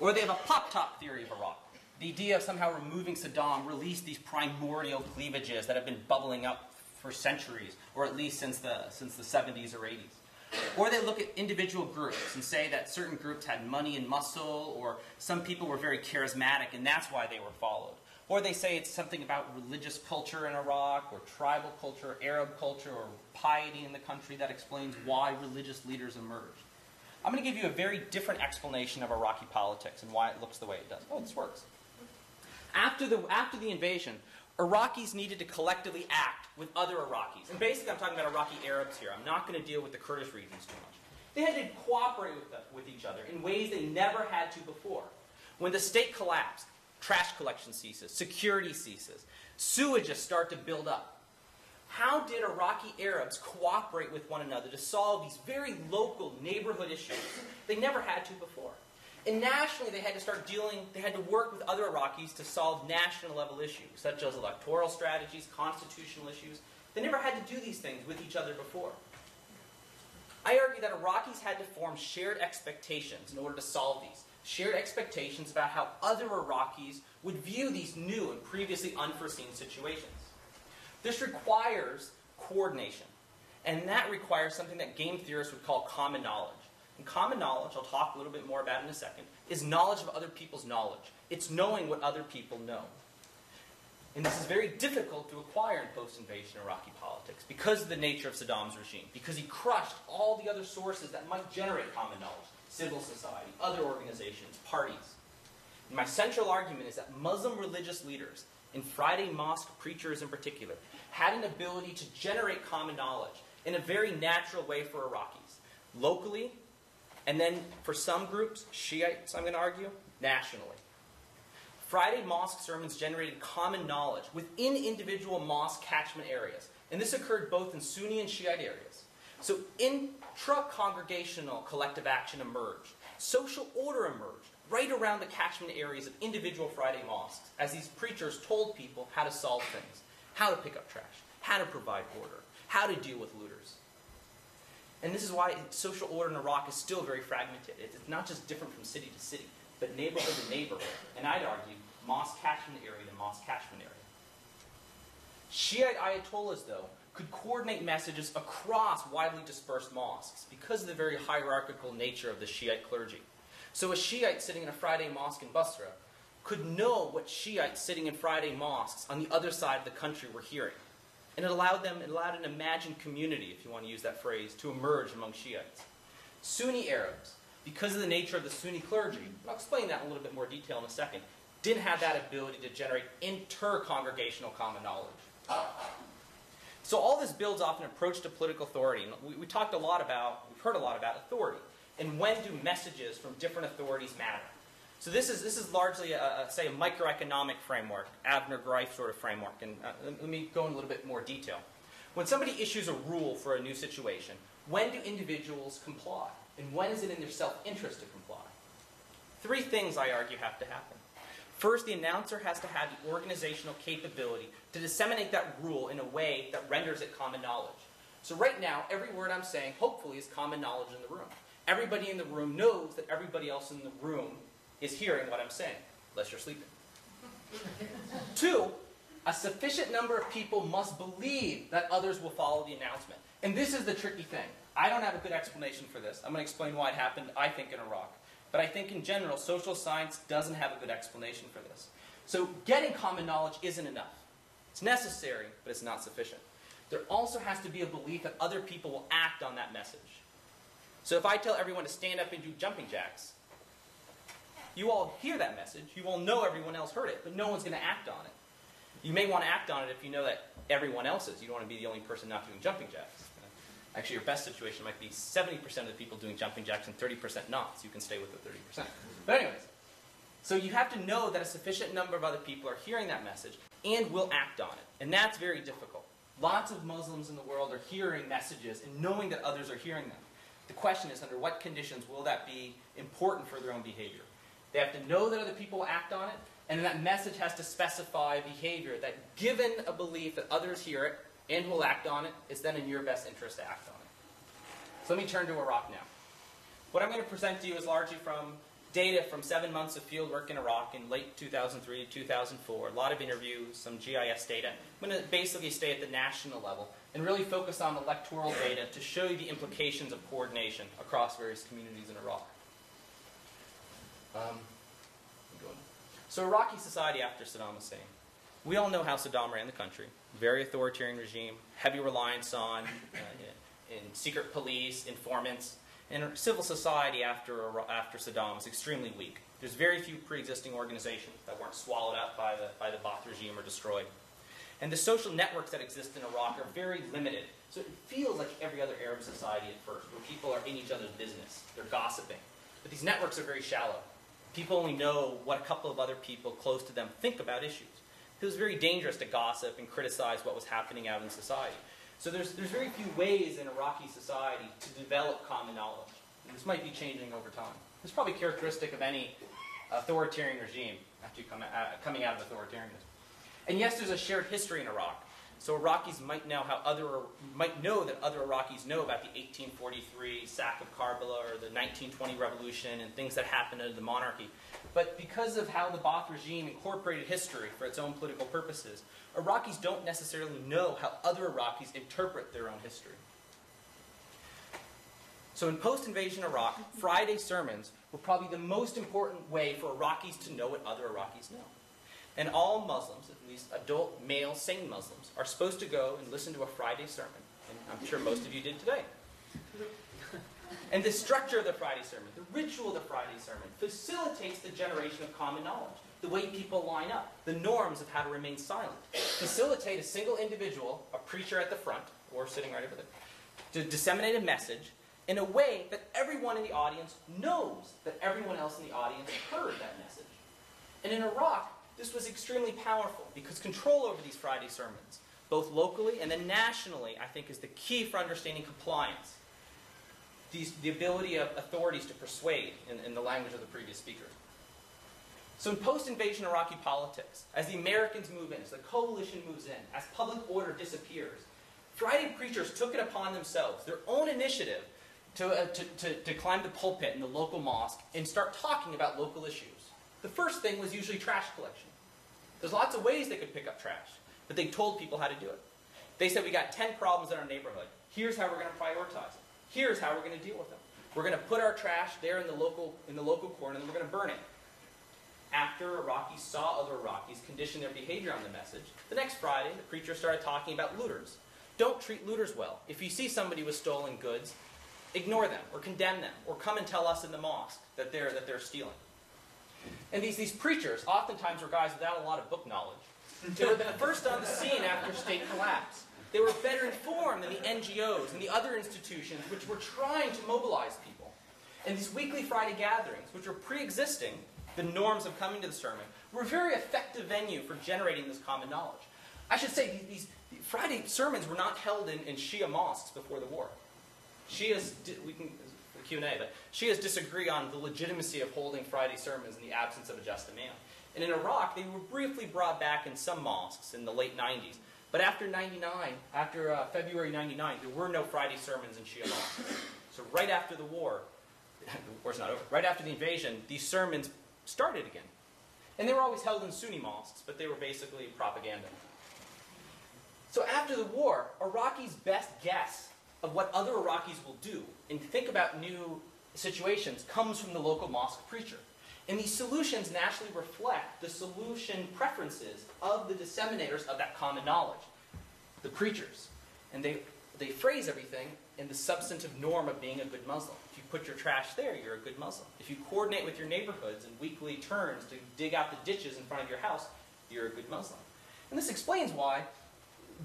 B: Or they have a pop-top theory of Iraq. The idea of somehow removing Saddam released these primordial cleavages that have been bubbling up for centuries, or at least since the 70s or 80s. Or they look at individual groups and say that certain groups had money and muscle, or some people were very charismatic and that's why they were followed. Or they say it's something about religious culture in Iraq, or tribal culture, Arab culture, or piety in the country that explains why religious leaders emerged. I'm going to give you a very different explanation of Iraqi politics and why it looks the way it does. Oh, this works. After the invasion, Iraqis needed to collectively act with other Iraqis. And basically I'm talking about Iraqi Arabs here. I'm not going to deal with the Kurdish regions too much. They had to cooperate with each other in ways they never had to before. When the state collapsed, trash collection ceases, security ceases, sewages start to build up. How did Iraqi Arabs cooperate with one another to solve these very local neighborhood issues they never had to before? And nationally, they had to work with other Iraqis to solve national level issues, such as electoral strategies, constitutional issues. They never had to do these things with each other before. I argue that Iraqis had to form shared expectations in order to solve these. Shared expectations about how other Iraqis would view these new and previously unforeseen situations. This requires coordination.
D: And that requires something that game theorists would call common knowledge. And common knowledge, I'll talk a little bit more about in a second, is knowledge of other people's knowledge. It's knowing what other people know. And this is very difficult to acquire in post-invasion Iraqi politics because of the nature of Saddam's regime, because he crushed all the other sources that might generate common knowledge, civil society, other organizations, parties. And my central argument is that Muslim religious leaders, and Friday mosque preachers in particular, had an ability to generate common knowledge in a very natural way for Iraqis, locally, and then for some groups, Shiites, I'm going to argue, nationally. Friday mosque sermons generated common knowledge within individual mosque catchment areas. And this occurred both in Sunni and Shiite areas. So intra-congregational collective action emerged. Social order emerged right around the catchment areas of individual Friday mosques as these preachers told people how to solve things, how to pick up trash, how to provide order, how to deal with looters. And this is why social order in Iraq is still very fragmented. It's not just different from city to city, but neighborhood to neighborhood. And I'd argue mosque catchment area to mosque catchment area. Shiite ayatollahs, though, could coordinate messages across widely dispersed mosques because of the very hierarchical nature of the Shiite clergy. So a Shiite sitting in a Friday mosque in Basra could know what Shiites sitting in Friday mosques on the other side of the country were hearing. And it allowed an imagined community, if you want to use that phrase, to emerge among Shiites. Sunni Arabs, because of the nature of the Sunni clergy, and I'll explain that in a little bit more detail in a second, didn't have that ability to generate inter-congregational common knowledge. So all this builds off an approach to political authority. And we've heard a lot about authority. And when do messages from different authorities matter? So this is largely, say, a microeconomic framework, Abner-Greif sort of framework. And let me go in a little bit more detail. When somebody issues a rule for a new situation, when do individuals comply? And when is it in their self-interest to comply? Three things, I argue, have to happen. First, the announcer has to have the organizational capability to disseminate that rule in a way that renders it common knowledge. So right now, every word I'm saying, hopefully, is common knowledge in the room. Everybody in the room knows that everybody else in the room is hearing what I'm saying, unless you're sleeping. Two, a sufficient number of people must believe that others will follow the announcement. And this is the tricky thing. I don't have a good explanation for this. I'm going to explain why it happened, I think, in Iraq. But I think in general, social science doesn't have a good explanation for this. So getting common knowledge isn't enough. It's necessary, but it's not sufficient. There also has to be a belief that other people will act on that message. So if I tell everyone to stand up and do jumping jacks, you all hear that message. You all know everyone else heard it, but no one's going to act on it. You may want to act on it if you know that everyone else is. You don't want to be the only person not doing jumping jacks. Actually, your best situation might be 70% of the people doing jumping jacks and 30% not, so you can stay with the 30%. But anyways, so you have to know that a sufficient number of other people are hearing that message and will act on it. And that's very difficult. Lots of Muslims in the world are hearing messages and knowing that others are hearing them. The question is, under what conditions will that be important for their own behavior? They have to know that other people will act on it, and then that message has to specify behavior that, given a belief that others hear it and will act on it, is then in your best interest to act on it. So let me turn to Iraq now. What I'm going to present to you is largely from data from 7 months of field work in Iraq in late 2003 to 2004, a lot of interviews, some GIS data. I'm going to basically stay at the national level and really focus on electoral data to show you the implications of coordination across various communities in Iraq. So Iraqi society after Saddam Hussein. We all know how Saddam ran the country. Very authoritarian regime, heavy reliance on in secret police, informants, and civil society after Saddam was extremely weak. There's very few pre-existing organizations that weren't swallowed up by the Ba'ath regime or destroyed. And the social networks that exist in Iraq are very limited. So it feels like every other Arab society at first, where people are in each other's business. They're gossiping. But these networks are very shallow. People only know what a couple of other people close to them think about issues. It was very dangerous to gossip and criticize what was happening out in society. So there's very few ways in Iraqi society to develop common knowledge. And this might be changing over time. It's probably characteristic of any authoritarian regime after you coming out of authoritarianism. And yes, there's a shared history in Iraq. So Iraqis might know that other Iraqis know about the 1843 sack of Karbala or the 1920 revolution and things that happened under the monarchy. But because of how the Ba'ath regime incorporated history for its own political purposes, Iraqis don't necessarily know how other Iraqis interpret their own history. So in post-invasion Iraq, Friday sermons were probably the most important way for Iraqis to know what other Iraqis know. And all Muslims, at least adult, male, sane Muslims, are supposed to go and listen to a Friday sermon. And I'm sure most of you did today. And the structure of the Friday sermon, the ritual of the Friday sermon, facilitates the generation of common knowledge. The way people line up, the norms of how to remain silent. Facilitate a single individual, a preacher at the front, or sitting right over there, to disseminate a message in a way that everyone in the audience knows that everyone else in the audience heard that message. And in Iraq, this was extremely powerful because control over these Friday sermons, both locally and then nationally, I think is the key for understanding compliance. The ability of authorities to persuade, in the language of the previous speaker. So in post-invasion Iraqi politics, as the Americans move in, as the coalition moves in, as public order disappears, Friday preachers took it upon themselves, their own initiative, to climb the pulpit in the local mosque and start talking about local issues. The first thing was usually trash collection. There's lots of ways they could pick up trash, but they told people how to do it. They said, we got 10 problems in our neighborhood. Here's how we're going to prioritize them. Here's how we're going to deal with them. We're going to put our trash there in the local corner, and then we're going to burn it. After Iraqis saw other Iraqis condition their behavior on the message, the next Friday, the preacher started talking about looters. Don't treat looters well. If you see somebody with stolen goods, ignore them, or condemn them, or come and tell us in the mosque that they're stealing. And these preachers oftentimes were guys without a lot of book knowledge. They were the first on the scene after state collapse. They were better informed than the NGOs and the other institutions which were trying to mobilize people. And these weekly Friday gatherings, which were pre-existing the norms of coming to the sermon, were a very effective venue for generating this common knowledge. I should say, these Friday sermons were not held in Shia mosques before the war. Shias, we can Q&A, but Shias disagree on the legitimacy of holding Friday sermons in the absence of a just imam. And in Iraq, they were briefly brought back in some mosques in the late 90s. But after February 99, there were no Friday sermons in Shia mosques. So right after the war, the war's not over, right after the invasion, these sermons started again. And they were always held in Sunni mosques, but they were basically propaganda. So after the war, Iraqis' best guess of what other Iraqis will do and think about new situations comes from the local mosque preacher. And these solutions naturally reflect the solution preferences of the disseminators of that common knowledge, the preachers. And they phrase everything in the substantive norm of being a good Muslim. If you put your trash there, you're a good Muslim. If you coordinate with your neighborhoods in weekly turns to dig out the ditches in front of your house, you're a good Muslim. And this explains why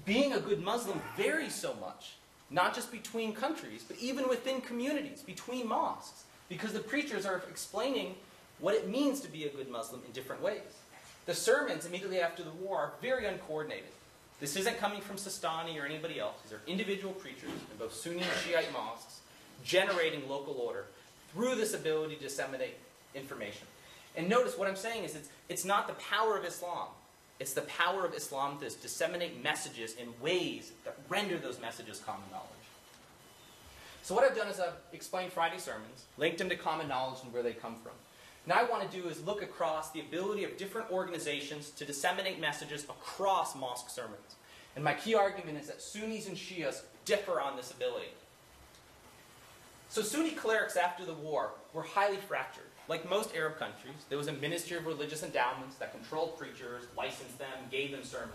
D: being a good Muslim varies so much, not just between countries, but even within communities, between mosques, because the preachers are explaining what it means to be a good Muslim in different ways. The sermons immediately after the war are very uncoordinated. This isn't coming from Sistani or anybody else. These are individual preachers in both Sunni and Shiite mosques generating local order through this ability to disseminate information. And notice what I'm saying is it's not the power of Islam. It's the power of Islam to disseminate messages in ways that render those messages common knowledge. So what I've done is I've explained Friday sermons, linked them to common knowledge and where they come from. Now I want to do is look across the ability of different organizations to disseminate messages across mosque sermons. And my key argument is that Sunnis and Shias differ on this ability. So Sunni clerics after the war were highly fractured. Like most Arab countries, there was a Ministry of Religious Endowments that controlled preachers, licensed them, gave them sermons.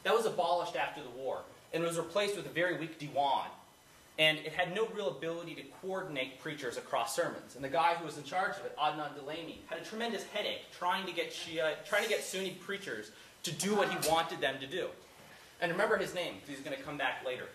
D: That was abolished after the war, and it was replaced with a very weak diwan. And it had no real ability to coordinate preachers across sermons. And the guy who was in charge of it, Adnan Delaney, had a tremendous headache trying to get Sunni preachers to do what he wanted them to do. And remember his name, because he's going to come back later.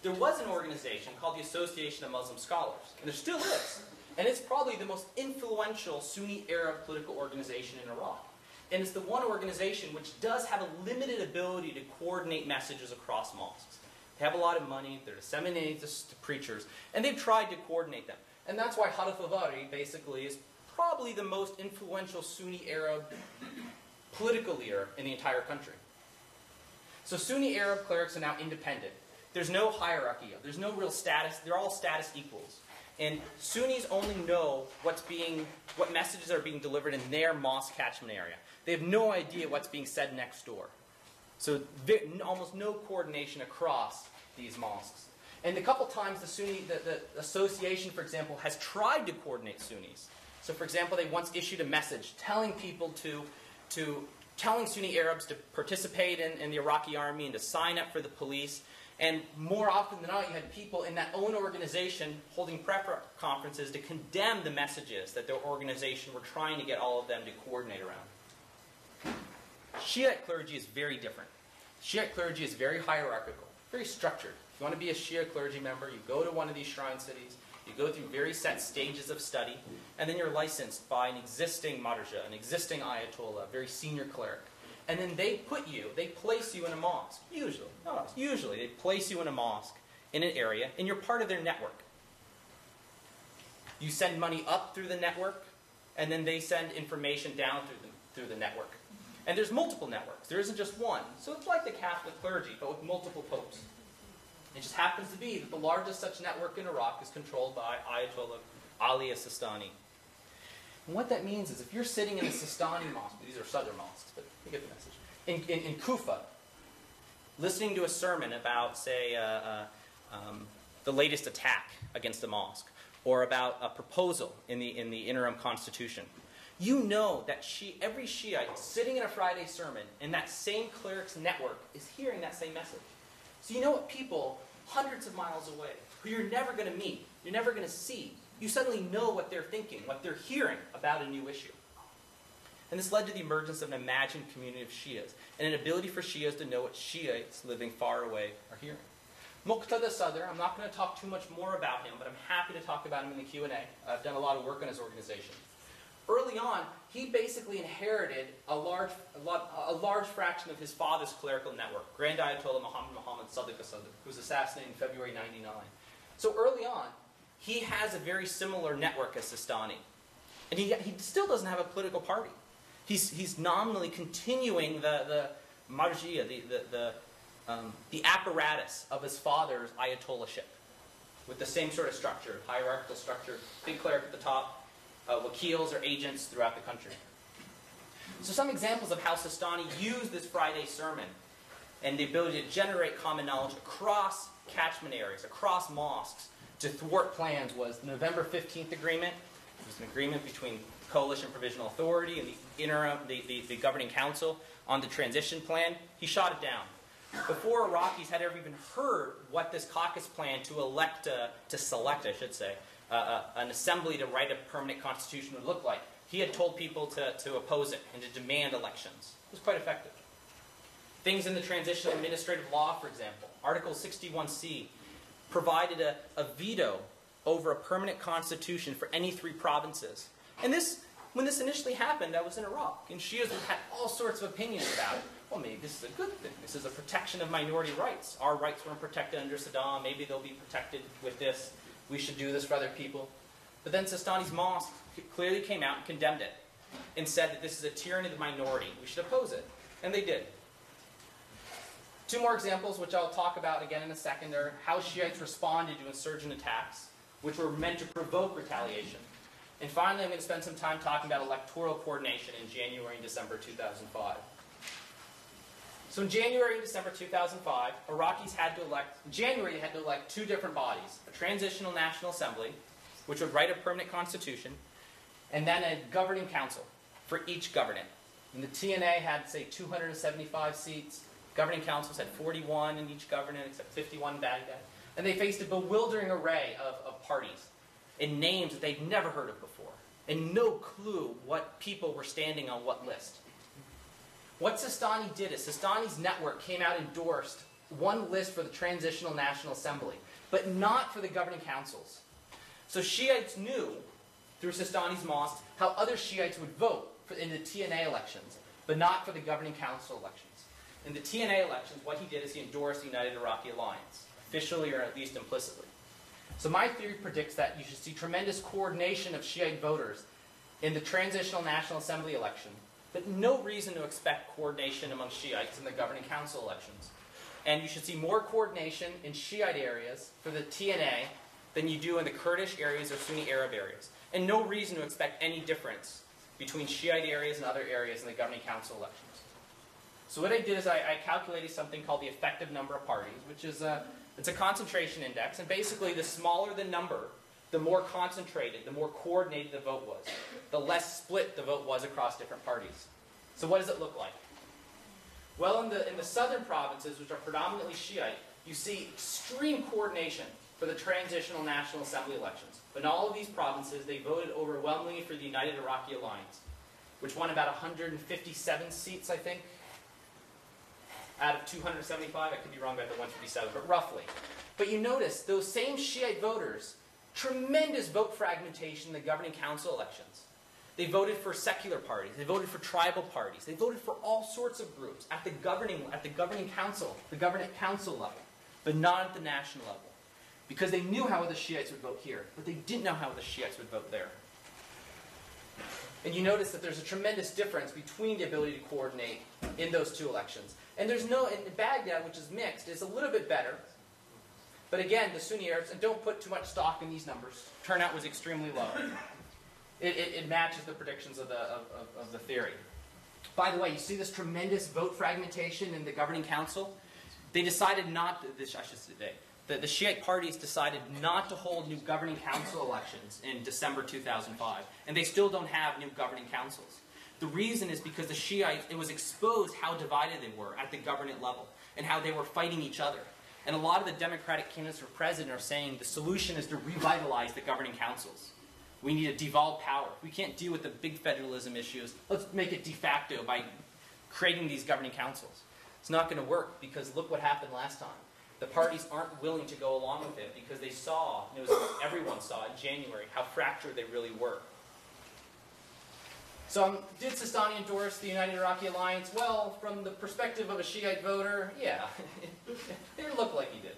D: There was an organization called the Association of Muslim Scholars, and there still is. And it's probably the most influential Sunni Arab political organization in Iraq. And it's the one organization which does have a limited ability to coordinate messages across mosques. They have a lot of money, they're disseminating this to preachers, and they've tried to coordinate them. And that's why Hadith al-Dhari basically is probably the most influential Sunni Arab political leader in the entire country. So Sunni Arab clerics are now independent. There's no hierarchy. There's no real status. They're all status equals. And Sunnis only know what messages are being delivered in their mosque catchment area. They have no idea what's being said next door. So almost no coordination across these mosques. And a couple times the association, for example, has tried to coordinate Sunnis. So, for example, they once issued a message telling people telling Sunni Arabs to participate in the Iraqi army and to sign up for the police. And more often than not, you had people in that own organization holding press conferences to condemn the messages that their organization were trying to get all of them to coordinate around. Shiite clergy is very different. Shiite clergy is very hierarchical, very structured. If you want to be a Shia clergy member, you go to one of these shrine cities, you go through very set stages of study, and then you're licensed by an existing marja, an existing ayatollah, a very senior cleric. And then they place you in a mosque. Usually they place you in a mosque in an area, and you're part of their network. You send money up through the network, and then they send information down through the network. And there's multiple networks. There isn't just one. So it's like the Catholic clergy, but with multiple popes. It just happens to be that the largest such network in Iraq is controlled by Ayatollah Ali Sistani. And what that means is if you're sitting in a Sistani mosque, these are southern mosques, but you get the message, in Kufa, listening to a sermon about, say, the latest attack against a mosque, or about a proposal in the interim constitution, you know that every Shiite sitting in a Friday sermon in that same cleric's network is hearing that same message. So you know what people hundreds of miles away, who you're never going to meet, you're never going to see, you suddenly know what they're thinking, what they're hearing about a new issue. And this led to the emergence of an imagined community of Shias, and an ability for Shias to know what Shiites living far away are hearing. Muqtada Sadr, I'm not going to talk too much more about him, but I'm happy to talk about him in the Q&A. I've done a lot of work on his organization. Early on, he basically inherited a large fraction of his father's clerical network, Grand Ayatollah Muhammad Sadiq Sadr, who was assassinated in February '99. So early on, he has a very similar network as Sistani. And he still doesn't have a political party. He's nominally continuing the marjia, the apparatus of his father's ayatollahship, with the same sort of structure, hierarchical structure, big cleric at the top, wakils or agents throughout the country. So some examples of how Sistani used this Friday sermon and the ability to generate common knowledge across catchment areas, across mosques, to thwart plans was the November 15th agreement. It was an agreement between the Coalition Provisional Authority and the governing council on the transition plan. He shot it down. Before Iraqis had ever even heard what this caucus plan to select an assembly to write a permanent constitution would look like, he had told people to oppose it and to demand elections. It was quite effective. Things in the transitional administrative law, for example. Article 61C provided a veto over a permanent constitution for any 3 provinces. And when this initially happened, I was in Iraq, and Shias had all sorts of opinions about it. Well, maybe this is a good thing. This is a protection of minority rights. Our rights weren't protected under Saddam. Maybe they'll be protected with this. We should do this for other people. But then Sistani's mosque clearly came out and condemned it and said that this is a tyranny of the minority. We should oppose it. And they did. 2 more examples, which I'll talk about again in a second, are how Shiites responded to insurgent attacks, which were meant to provoke retaliation. And finally, I'm going to spend some time talking about electoral coordination in January and December 2005. So in January and December 2005, Iraqis had to elect, in January they had to elect 2 different bodies, a transitional national assembly, which would write a permanent constitution, and then a governing council for each government. And the TNA had, say, 275 seats. Governing councils had 41 in each government, except 51 in Baghdad. And they faced a bewildering array of parties and names that they'd never heard of before, and no clue what people were standing on what list. What Sistani did is Sistani's network came out and endorsed one list for the Transitional National Assembly, but not for the governing councils. So Shiites knew, through Sistani's mosque, how other Shiites would vote in the TNA elections, but not for the governing council elections. In the TNA elections, what he did is he endorsed the United Iraqi Alliance, officially or at least implicitly. So my theory predicts that you should see tremendous coordination of Shiite voters in the Transitional National Assembly election, but no reason to expect coordination among Shiites in the governing council elections. And you should see more coordination in Shiite areas for the TNA than you do in the Kurdish areas or Sunni Arab areas. And no reason to expect any difference between Shiite areas and other areas in the governing council elections. So what I did is I calculated something called the effective number of parties, which is It's a concentration index, and basically the smaller the number, the more concentrated, the more coordinated the vote was, the less split the vote was across different parties. So what does it look like? Well, in the southern provinces, which are predominantly Shiite, you see extreme coordination for the transitional National Assembly elections. But in all of these provinces, they voted overwhelmingly for the United Iraqi Alliance, which won about 157 seats, I think, out of 275. I could be wrong about the 157, but roughly. But you notice, those same Shiite voters, tremendous vote fragmentation in the governing council elections. They voted for secular parties. They voted for tribal parties. They voted for all sorts of groups at the governing council level, but not at the national level, because they knew how the Shiites would vote here, but they didn't know how the Shiites would vote there. And you notice that there's a tremendous difference between the ability to coordinate in those two elections. And there's no, in Baghdad, which is mixed, is a little bit better. But again, the Sunni Arabs, and don't put too much stock in these numbers, turnout was extremely low. It matches the predictions of the theory. By the way, you see this tremendous vote fragmentation in the governing council? They decided not, the Shiite parties decided not to hold new governing council elections in December 2005. And they still don't have new governing councils. The reason is because the Shiites, it was exposed how divided they were at the government level and how they were fighting each other. And a lot of the Democratic candidates for president are saying the solution is to revitalize the governing councils. We need to devolve power. We can't deal with the big federalism issues. Let's make it de facto by creating these governing councils. It's not going to work because look what happened last time. The parties aren't willing to go along with it because they saw, and it was everyone saw in January, how fractured they really were. So did Sistani endorse the United Iraqi Alliance? Well, from the perspective of a Shiite voter, yeah, it looked like he did.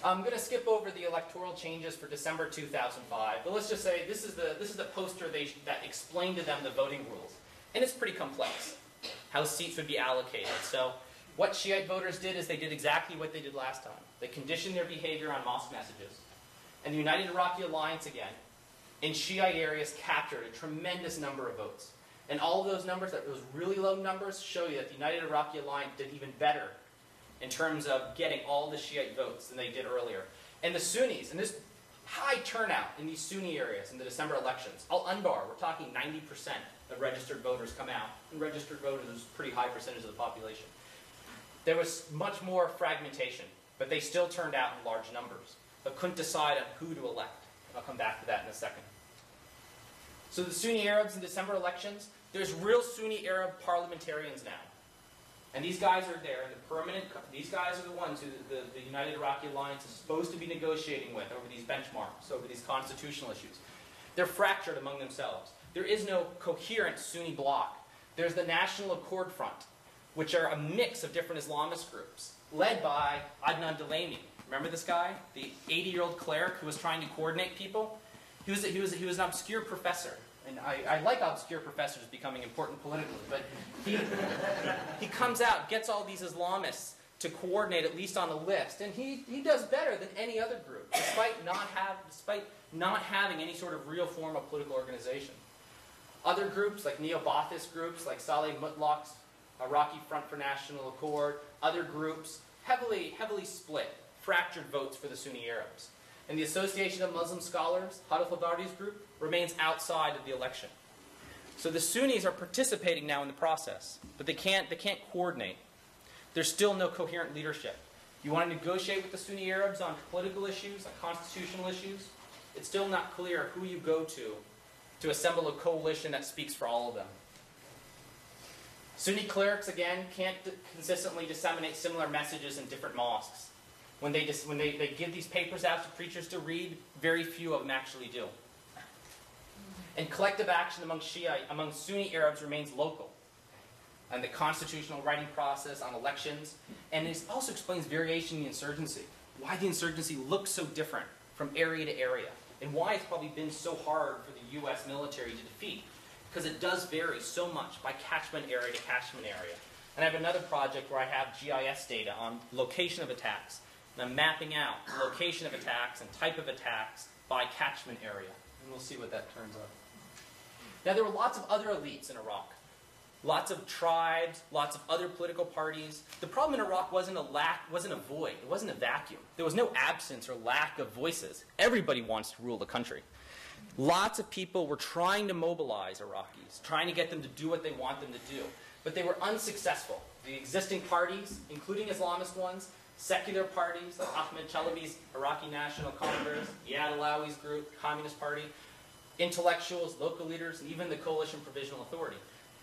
D: I'm going to skip over the electoral changes for December 2005, but let's just say this is the poster that explained to them the voting rules. And it's pretty complex, how seats would be allocated. So what Shiite voters did is they did exactly what they did last time. They conditioned their behavior on mosque messages. And the United Iraqi Alliance, again, in Shiite areas captured a tremendous number of votes. And all of those numbers, those really low numbers, show you that the United Iraqi Alliance did even better in terms of getting all the Shiite votes than they did earlier. And the Sunnis, and this high turnout in these Sunni areas in the December elections, Al-Anbar, we're talking 90% of registered voters come out. And registered voters is a pretty high percentage of the population. There was much more fragmentation, but they still turned out in large numbers, but couldn't decide on who to elect. I'll come back to that in a second. So the Sunni Arabs in December elections, there's real Sunni Arab parliamentarians now. And these guys are there, these guys are the ones who the United Iraqi Alliance is supposed to be negotiating with over these benchmarks, over these constitutional issues. They're fractured among themselves. There is no coherent Sunni bloc. There's the National Accord Front, which are a mix of different Islamist groups, led by Adnan Delaimi. Remember this guy? The 80-year-old cleric who was trying to coordinate people? He was an obscure professor. And I like obscure professors becoming important politically, but he comes out, gets all these Islamists to coordinate at least on the list, and he does better than any other group, despite not having any sort of real form of political organization. Other groups, like neo-Ba'athist groups, like Saleh Mutlaq's Iraqi Front for National Accord, other groups, heavily split, fractured votes for the Sunni Arabs. And the Association of Muslim Scholars, Hadith al-Dardi's group, remains outside of the election. So the Sunnis are participating now in the process, but they can't coordinate. There's still no coherent leadership. You want to negotiate with the Sunni Arabs on political issues, on constitutional issues, it's still not clear who you go to assemble a coalition that speaks for all of them. Sunni clerics, again, can't consistently disseminate similar messages in different mosques. When they give these papers out to preachers to read, very few of them actually do. And collective action among Sunni Arabs remains local. And the constitutional writing process on elections. And it also explains variation in the insurgency. Why the insurgency looks so different from area to area. And why it's probably been so hard for the U.S. military to defeat. Because it does vary so much by catchment area to catchment area. And I have another project where I have GIS data on location of attacks. And I'm mapping out the location of attacks and type of attacks by catchment area. And we'll see what that turns out. Now, there were lots of other elites in Iraq. lots of tribes, lots of other political parties. The problem in Iraq wasn't a void. It wasn't a vacuum. There was no absence or lack of voices. Everybody wants to rule the country. Lots of people were trying to mobilize Iraqis, trying to get them to do what they want them to do. But they were unsuccessful. The existing parties, including Islamist ones, secular parties like Ahmed Chalabi's Iraqi National Congress, Iyad Alawi's group, Communist Party, intellectuals, local leaders, and even the Coalition Provisional Authority,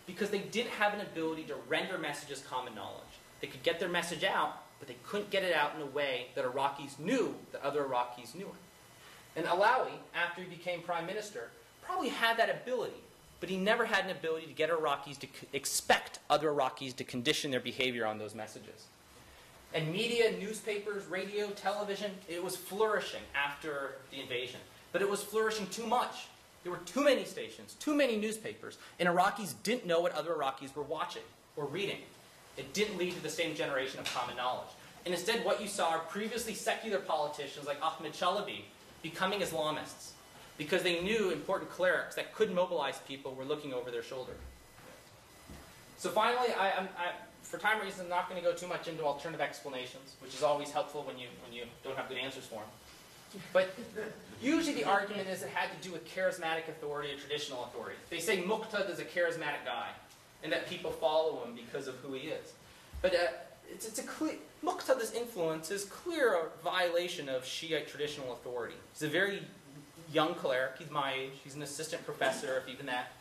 D: because they didn't have an ability to render messages common knowledge. They could get their message out, but they couldn't get it out in a way that Iraqis knew that other Iraqis knew it. And Alawi, after he became prime minister, probably had that ability, but he never had an ability to get Iraqis to expect other Iraqis to condition their behavior on those messages. And media, newspapers, radio, television, it was flourishing after the invasion. But it was flourishing too much. There were too many stations, too many newspapers, and Iraqis didn't know what other Iraqis were watching or reading. It didn't lead to the same generation of common knowledge. And instead, what you saw are previously secular politicians like Ahmed Chalabi becoming Islamists because they knew important clerics that could mobilize people were looking over their shoulder. So finally, for time reasons, I'm not going to go too much into alternative explanations, which is always helpful when you don't have good answers for them. But usually the argument is it had to do with charismatic authority or traditional authority. They say Muqtada is a charismatic guy, and that people follow him because of who he is. But it's a clear, Muqtada's influence is clear a violation of Shiite traditional authority. He's a very young cleric. He's my age. He's an assistant professor, if even that.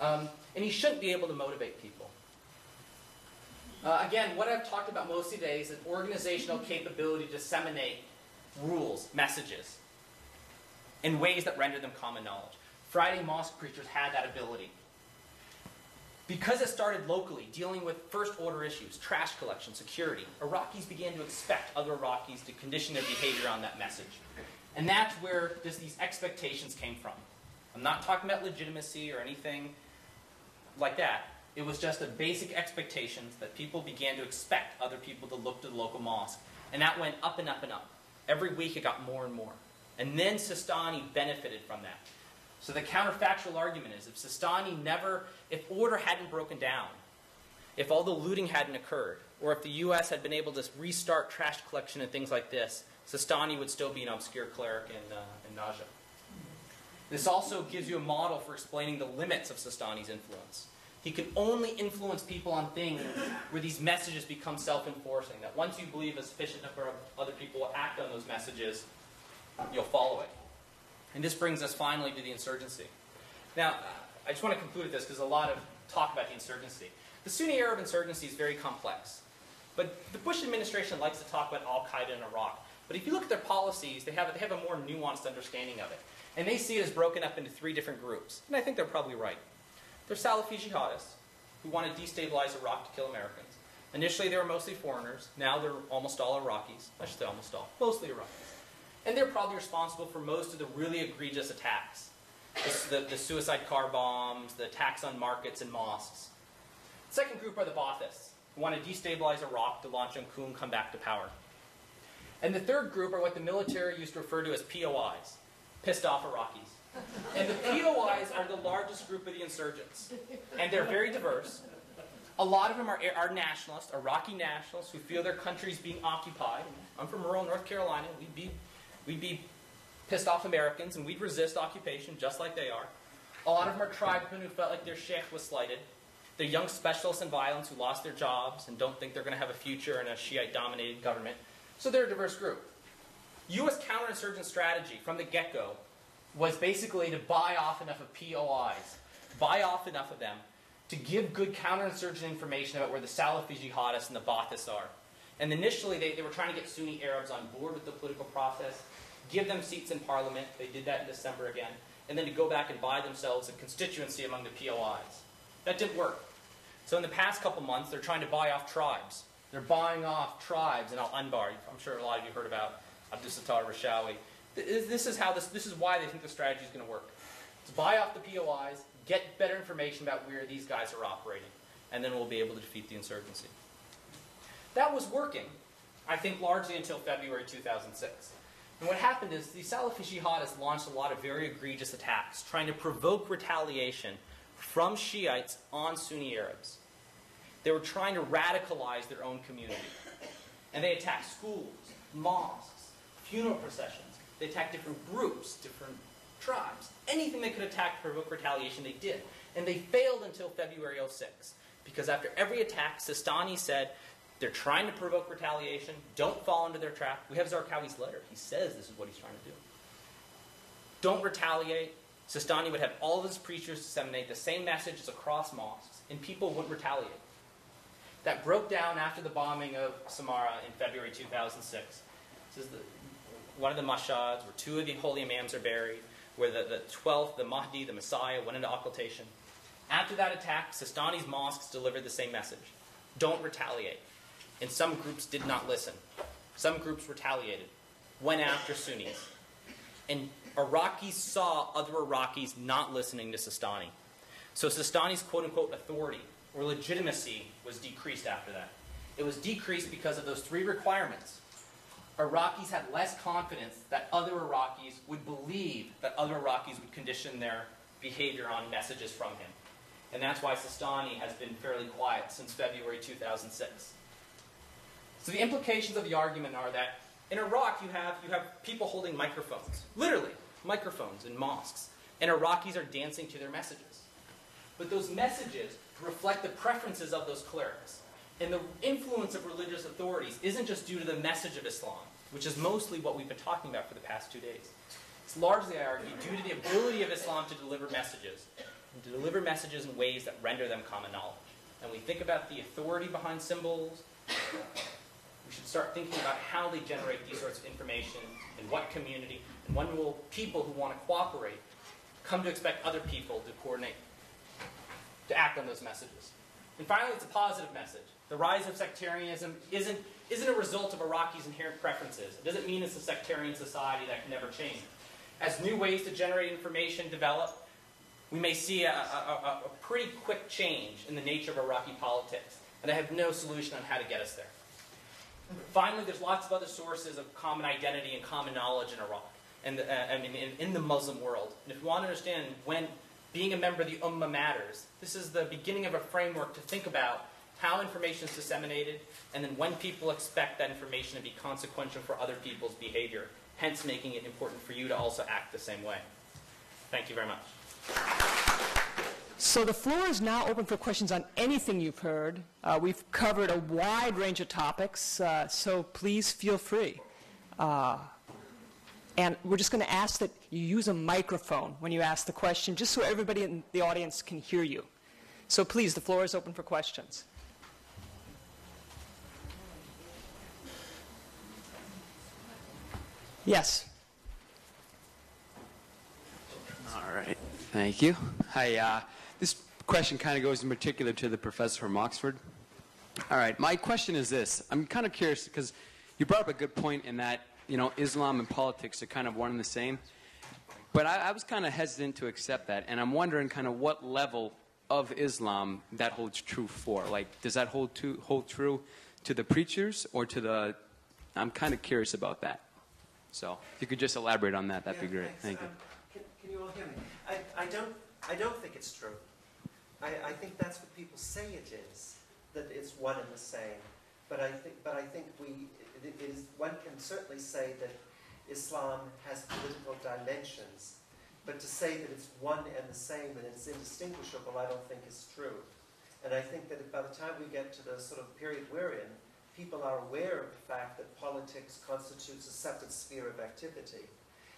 D: And he shouldn't be able to motivate people. Again, what I've talked about mostly today is an organizational capability to disseminate rules, messages, in ways that render them common knowledge. Friday mosque preachers had that ability. Because it started locally, dealing with first-order issues, trash collection, security, Iraqis began to expect other Iraqis to condition their behavior on that message. And that's where these expectations came from. I'm not talking about legitimacy or anything like that. It was just a basic expectations that people began to expect other people to look to the local mosque. And that went up and up and up. Every week it got more and more. And then Sistani benefited from that. So the counterfactual argument is if Sistani if order hadn't broken down, if all the looting hadn't occurred, or if the US had been able to restart trash collection and things like this, Sistani would still be an obscure cleric in Najaf. This also gives you a model for explaining the limits of Sistani's influence. He can only influence people on things where these messages become self-enforcing, that once you believe a sufficient number of other people will act on those messages, you'll follow it. And this brings us finally to the insurgency. Now, I just want to conclude with this because there's a lot of talk about the insurgency. The Sunni Arab insurgency is very complex. But the Bush administration likes to talk about al-Qaeda in Iraq. But if you look at their policies, they have a more nuanced understanding of it. And they see it as broken up into 3 different groups. And I think they're probably right. They're Salafi jihadists who want to destabilize Iraq to kill Americans. Initially, they were mostly foreigners. Now they're almost all Iraqis. I should say almost all. Mostly Iraqis. And they're probably responsible for most of the really egregious attacks. The suicide car bombs, the attacks on markets and mosques. The second group are the Baathists, who want to destabilize Iraq to launch Qum, come back to power. And the third group are what the military used to refer to as POIs, pissed off Iraqis. And the POIs are the largest group of the insurgents. And they're very diverse. A lot of them are nationalists, Iraqi nationalists, who feel their country's being occupied. I'm from rural North Carolina. We'd be pissed off Americans, and we'd resist occupation just like they are. A lot of them are tribesmen who felt like their sheikh was slighted. They're young specialists in violence who lost their jobs and don't think they're going to have a future in a Shiite-dominated government. So they're a diverse group. U.S. counterinsurgent strategy from the get-go was basically to buy off enough of POIs, buy off enough of them, to give good counterinsurgent information about where the Salafi jihadists and the Baathists are. And initially, they were trying to get Sunni Arabs on board with the political process, give them seats in parliament. They did that in December again. And then to go back and buy themselves a constituency among the POIs. That didn't work. So in the past couple months, they're trying to buy off tribes. They're buying off tribes in Al-Anbar. I'm sure a lot of you heard about Abdus Sattar Rashawi. This is why they think the strategy is going to work. To buy off the POIs, get better information about where these guys are operating, and then we'll be able to defeat the insurgency. That was working, I think, largely until February 2006. And what happened is the Salafi jihadists launched a lot of very egregious attacks, trying to provoke retaliation from Shiites on Sunni Arabs. They were trying to radicalize their own community. And they attacked schools, mosques, funeral processions. They attacked different groups, different tribes. Anything they could attack to provoke retaliation, they did. And they failed until February 06. Because after every attack, Sistani said, they're trying to provoke retaliation. Don't fall into their trap. We have Zarqawi's letter. He says this is what he's trying to do. Don't retaliate. Sistani would have all of his preachers disseminate the same messages across mosques, and people wouldn't retaliate. That broke down after the bombing of Samarra in February 2006. This is one of the mashads where two of the holy imams are buried, where the 12th, the Mahdi, the Messiah, went into occultation. After that attack, Sistani's mosques delivered the same message. Don't retaliate. And some groups did not listen. Some groups retaliated, went after Sunnis. And Iraqis saw other Iraqis not listening to Sistani. So Sistani's quote-unquote authority or legitimacy was decreased after that. It was decreased because of those three requirements. Iraqis had less confidence that other Iraqis would believe that other Iraqis would condition their behavior on messages from him. And that's why Sistani has been fairly quiet since February 2006. So the implications of the argument are that in Iraq you have people holding microphones, literally microphones in mosques, and Iraqis are dancing to their messages. But those messages reflect the preferences of those clerics. And the influence of religious authorities isn't just due to the message of Islam, which is mostly what we've been talking about for the past 2 days. It's largely, I argue, due to the ability of Islam to deliver messages, and to deliver messages in ways that render them common knowledge. And we think about the authority behind symbols. We should start thinking about how they generate these sorts of information, in what community, and when will people who want to cooperate come to expect other people to coordinate, to act on those messages. And finally, it's a positive message. The rise of sectarianism isn't a result of Iraqis' inherent preferences. It doesn't mean it's a sectarian society that can never change. As new ways to generate information develop, we may see a pretty quick change in the nature of Iraqi politics. And I have no solution on how to get us there. Finally, there's lots of other sources of common identity and common knowledge in Iraq, and in the Muslim world. And if you want to understand when being a member of the Ummah matters, this is the beginning of a framework to think about how information is disseminated, and then when people expect that information to be consequential for other people's behavior, hence making it important for you to also act the same way. Thank you very much.
A: So the floor is now open for questions on anything you've heard. We've covered a wide range of topics, so please feel free. And we're just going to ask that you use a microphone when you ask the question, just so everybody in the audience can hear you. So please, the floor is open for questions. Yes.
E: All right. Thank you. Hi. This question kind of goes in particular to the professor from Oxford. All right. My question is this. I'm kind of curious because you brought up a good point in that, you know, Islam and politics are kind of one and the same. But I was kind of hesitant to accept that. And I'm wondering kind of what level of Islam that holds true for. Like, does that hold true to the preachers or to the... I'm kind of curious about that. So if you could just elaborate on that, that'd be great. Thank you.
C: Can you all hear me? I don't think it's true. I think that's what people say it is, that it's one and the same. But I think one can certainly say that Islam has political dimensions. But to say that it's one and the same and it's indistinguishable, I don't think is true. And I think that by the time we get to the sort of period we're in, people are aware of the fact that politics constitutes a separate sphere of activity.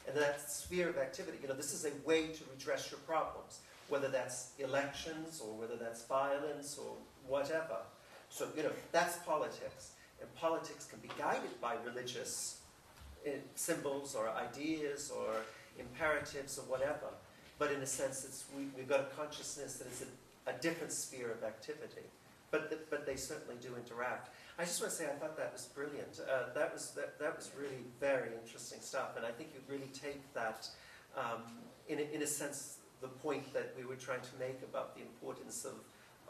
C: And that sphere of activity, you know, this is a way to redress your problems, whether that's elections or whether that's violence or whatever. So, you know, that's politics. And politics can be guided by religious symbols or ideas or imperatives or whatever. But in a sense, we've got a consciousness that it's a different sphere of activity. But they certainly do interact. I just want to say I thought that was brilliant. That was really very interesting stuff, and I think you really take that, in a sense, the point that we were trying to make about the importance of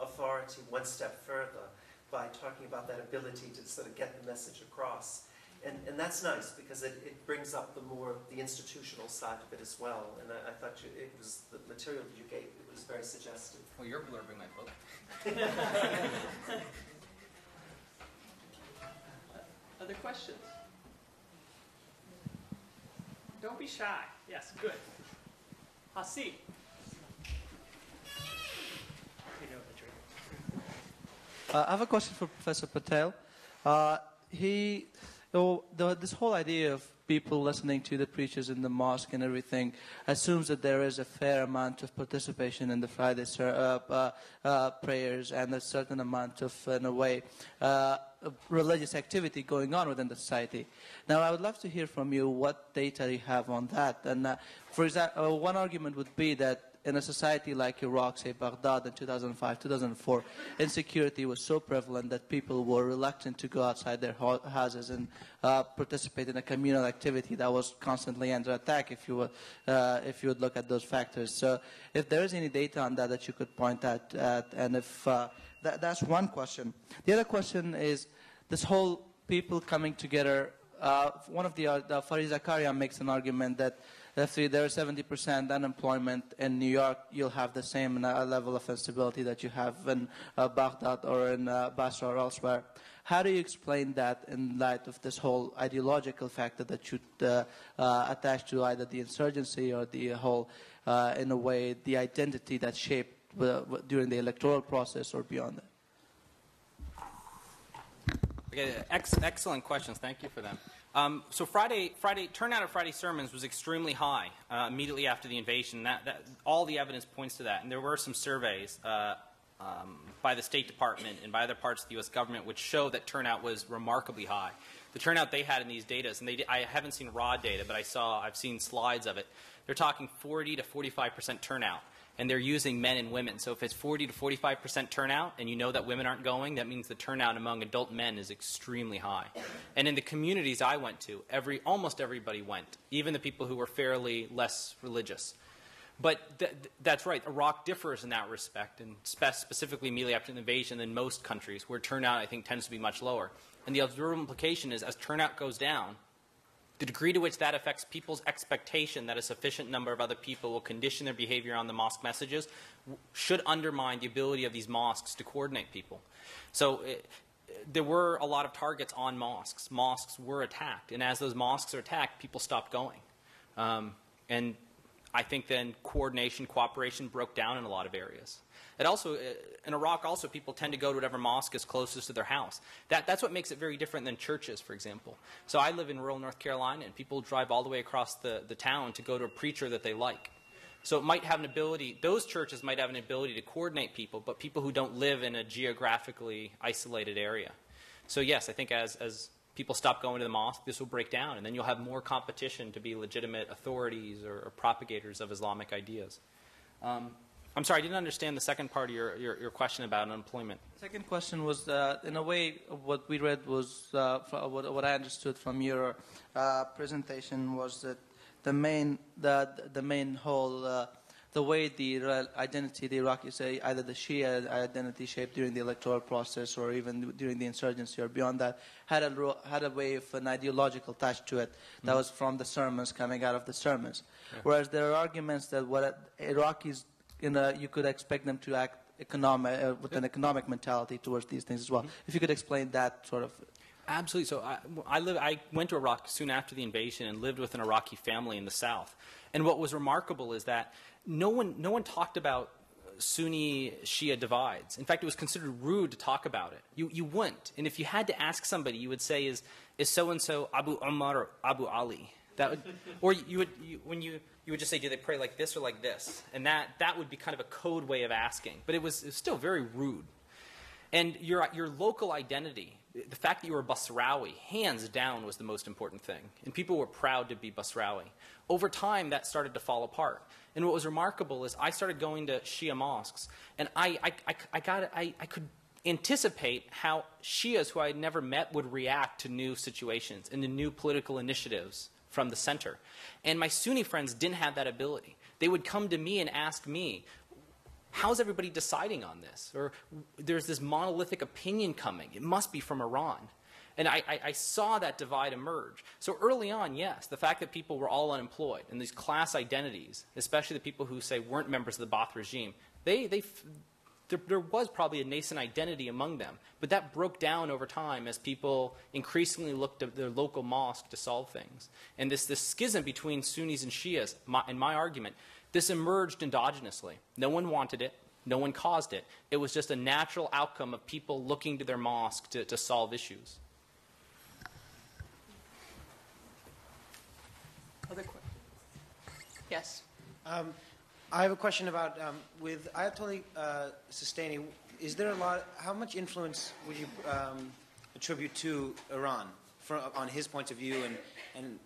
C: authority one step further by talking about that ability to sort of get the message across. And that's nice because it brings up the institutional side of it as well. And I thought it was the material that you gave. It was very very suggestive.
B: Well, you're blurbing my book.
A: Other questions? Don't be shy. Yes, good. Hasi.
F: I have a question for Professor Patel. This whole idea of people listening to the preachers in the mosque and everything assumes that there is a fair amount of participation in the Friday prayers and a certain amount of, in a way, religious activity going on within the society. Now, I would love to hear from you what data you have on that. And for example, one argument would be that in a society like Iraq, say Baghdad in 2005, 2004, insecurity was so prevalent that people were reluctant to go outside their houses and participate in a communal activity that was constantly under attack if you would look at those factors. So if there is any data on that you could point at, and if that's one question. The other question is this whole people coming together. One of the Farid Zakaria makes an argument that if there is 70% unemployment in New York, you'll have the same level of instability that you have in Baghdad or in Basra or elsewhere. How do you explain that in light of this whole ideological factor that you attach to either the insurgency or the whole, in a way, the identity that's shaped during the electoral process or beyond that?
D: Okay, excellent questions. Thank you for them. So Friday turnout at Friday sermons was extremely high immediately after the invasion. All the evidence points to that. And there were some surveys by the State Department and by other parts of the U.S. government which show that turnout was remarkably high. The turnout they had in these data, and I haven't seen raw data, but I've seen slides of it. They're talking 40 to 45% turnout. And they're using men and women. So if it's 40 to 45% turnout and you know that women aren't going, that means the turnout among adult men is extremely high. And in the communities I went to, almost everybody went, even the people who were fairly less religious. But that's right. Iraq differs in that respect, and specifically immediately after the invasion than most countries, where turnout, I think, tends to be much lower. And the observable implication is as turnout goes down, the degree to which that affects people's expectation that a sufficient number of other people will condition their behavior on the mosque messages should undermine the ability of these mosques to coordinate people. So there were a lot of targets on mosques. Mosques were attacked. And as those mosques are attacked, people stopped going. And I think then cooperation broke down in a lot of areas. It also, in Iraq, also people tend to go to whatever mosque is closest to their house. That's what makes it very different than churches, for example. So I live in rural North Carolina, and people drive all the way across the town to go to a preacher that they like. So it might have an ability, those churches might have an ability to coordinate people, but people who don't live in a geographically isolated area. So yes, I think as people stop going to the mosque, this will break down, and then you'll have more competition to be legitimate authorities or propagators of Islamic ideas. I'm sorry, I didn't understand the second part of your question about unemployment.
F: The second question was, in a way, what we read was, what I understood from your presentation was that the main whole, the way the identity, the Iraqis say, either the Shia identity shaped during the electoral process or even during the insurgency or beyond that, had a way of an ideological touch to it that was from the sermons, coming out of the sermons. Yeah. Whereas there are arguments that what Iraqis, you could expect them to act with an economic mentality towards these things as well. If you could explain that sort of.
D: Absolutely. So I went to Iraq soon after the invasion and lived with an Iraqi family in the south. And what was remarkable is that no one talked about Sunni Shia divides. In fact, it was considered rude to talk about it. You wouldn't. And if you had to ask somebody, you would say, is so and so Abu Umar or Abu Ali? That would, or you would just say, do they pray like this or like this? And that would be kind of a code way of asking. But it was still very rude. And your local identity, the fact that you were Basrawi, hands down, was the most important thing. And people were proud to be Basrawi. Over time, that started to fall apart. And what was remarkable is I started going to Shia mosques, and I could anticipate how Shias who I had never met would react to new situations and to new political initiatives from the center. And my Sunni friends didn't have that ability. They would come to me and ask me, how's everybody deciding on this? Or there's this monolithic opinion coming. It must be from Iran. And I saw that divide emerge. So early on, yes, the fact that people were all unemployed and these class identities, especially the people who say weren't members of the Ba'ath regime, there was probably a nascent identity among them. But that broke down over time as people increasingly looked at their local mosque to solve things. And this schism between Sunnis and Shias, in my argument, this emerged endogenously. No one wanted it. No one caused it. It was just a natural outcome of people looking to their mosque to solve issues.
A: Other questions? Yes.
G: I have a question about with Ayatollah Sistani. Is there a lot? How much influence would you attribute to Iran on his point of view and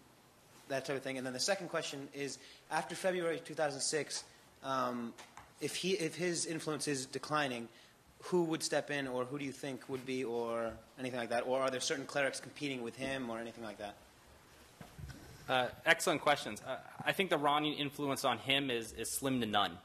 G: that type of thing? And then the second question is: after February 2006, if his influence is declining, who would step in, or who do you think would be, or anything like that? Or are there certain clerics competing with him, or anything like that?
D: Excellent questions. I think the Iranian influence on him is slim to none.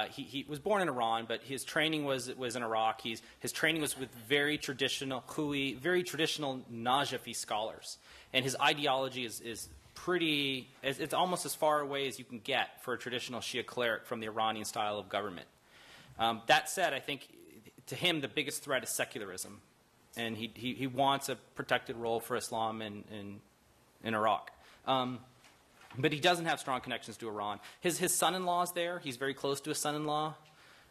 D: He was born in Iran, but his training was in Iraq. His training was with very traditional Najafi scholars. And his ideology is pretty, it's almost as far away as you can get for a traditional Shia cleric from the Iranian style of government. That said, I think to him the biggest threat is secularism. And he wants a protected role for Islam in Iraq. But he doesn't have strong connections to Iran. His son-in-law is there. He's very close to his son-in-law,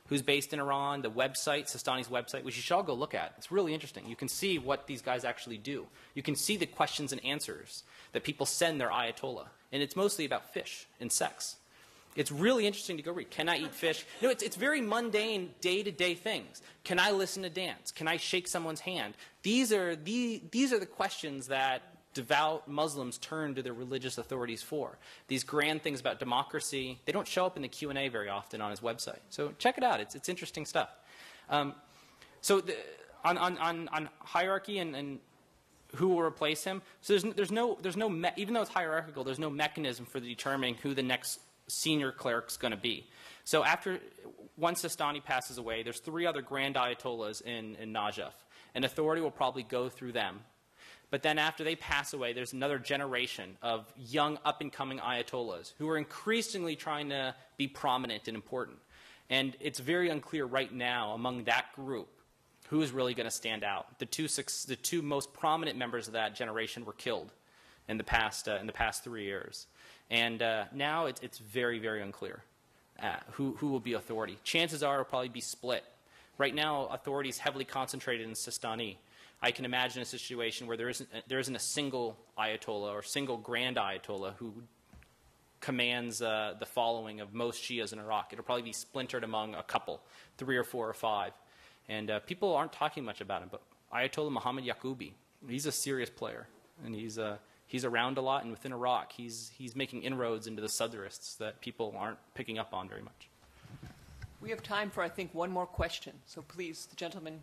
D: who's based in Iran. The website, Sistani's website, which you should all go look at. It's really interesting. You can see what these guys actually do. You can see the questions and answers that people send their Ayatollah. And it's mostly about fish and sex. It's really interesting to go read. Can I eat fish? You know, it's very mundane, day-to-day things. Can I listen to dance? Can I shake someone's hand? These are the questions that devout Muslims turn to their religious authorities for. These grand things about democracy, they don't show up in the Q&A very often on his website. So check it out. It's interesting stuff. On hierarchy and who will replace him, so there's no even though it's hierarchical, there's no mechanism for determining who the next senior cleric's going to be. So once Sistani passes away, there's 3 other grand ayatollahs in Najaf. An authority will probably go through them. But then after they pass away, there's another generation of young, up-and-coming ayatollahs who are increasingly trying to be prominent and important. And it's very unclear right now among that group who is really going to stand out. The two most prominent members of that generation were killed in the past 3 years. And now it's very, very unclear who will be authority. Chances are it will probably be split. Right now, authority is heavily concentrated in Sistani. I can imagine a situation where there isn't a single Ayatollah or single grand Ayatollah who commands the following of most Shias in Iraq. It'll probably be splintered among a couple, 3 or 4 or 5. And people aren't talking much about him, but Ayatollah Muhammad Yaqoubi, he's a serious player. And he's around a lot, and within Iraq, he's making inroads into the Sadrists that people aren't picking up on very much.
A: We have time for, I think, one more question. So please, the gentleman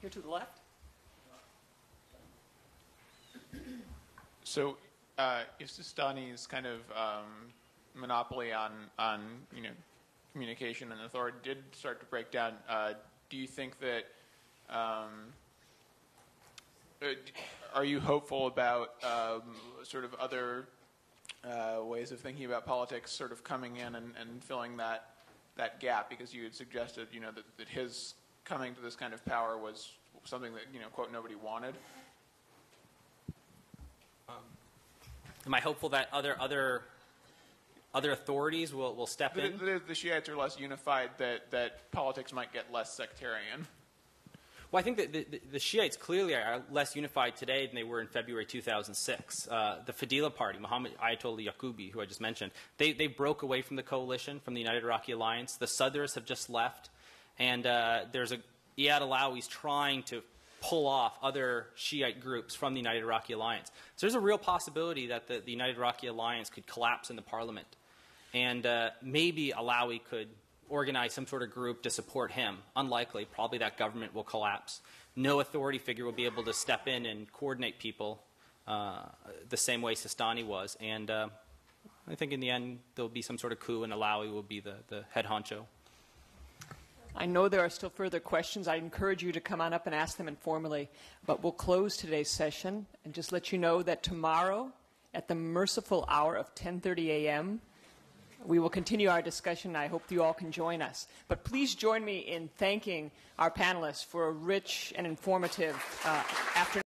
A: here to the left.
H: So, if Sistani's kind of monopoly on communication and authority did start to break down, do you think that are you hopeful about sort of other ways of thinking about politics sort of coming in and filling that gap? Because you had suggested, that his coming to this kind of power was something that, quote, nobody wanted.
D: Am I hopeful that other authorities will step in?
H: The Shiites are less unified, that politics might get less sectarian.
D: Well, I think that the Shiites clearly are less unified today than they were in February 2006. The Fadila Party, Muhammad Ayatollah Yaqoubi, who I just mentioned, they broke away from the coalition, from the United Iraqi Alliance. The Sadrists have just left, and there's Iyad Alawi's trying to pull off other Shiite groups from the United Iraqi Alliance. So there's a real possibility that the United Iraqi Alliance could collapse in the parliament. And maybe Alawi could organize some sort of group to support him. Unlikely. Probably that government will collapse. No authority figure will be able to step in and coordinate people the same way Sistani was. And I think in the end there will be some sort of coup and Alawi will be the head honcho.
A: I know there are still further questions. I encourage you to come on up and ask them informally. But we'll close today's session and just let you know that tomorrow at the merciful hour of 10:30 a.m., we will continue our discussion. I hope you all can join us. But please join me in thanking our panelists for a rich and informative afternoon.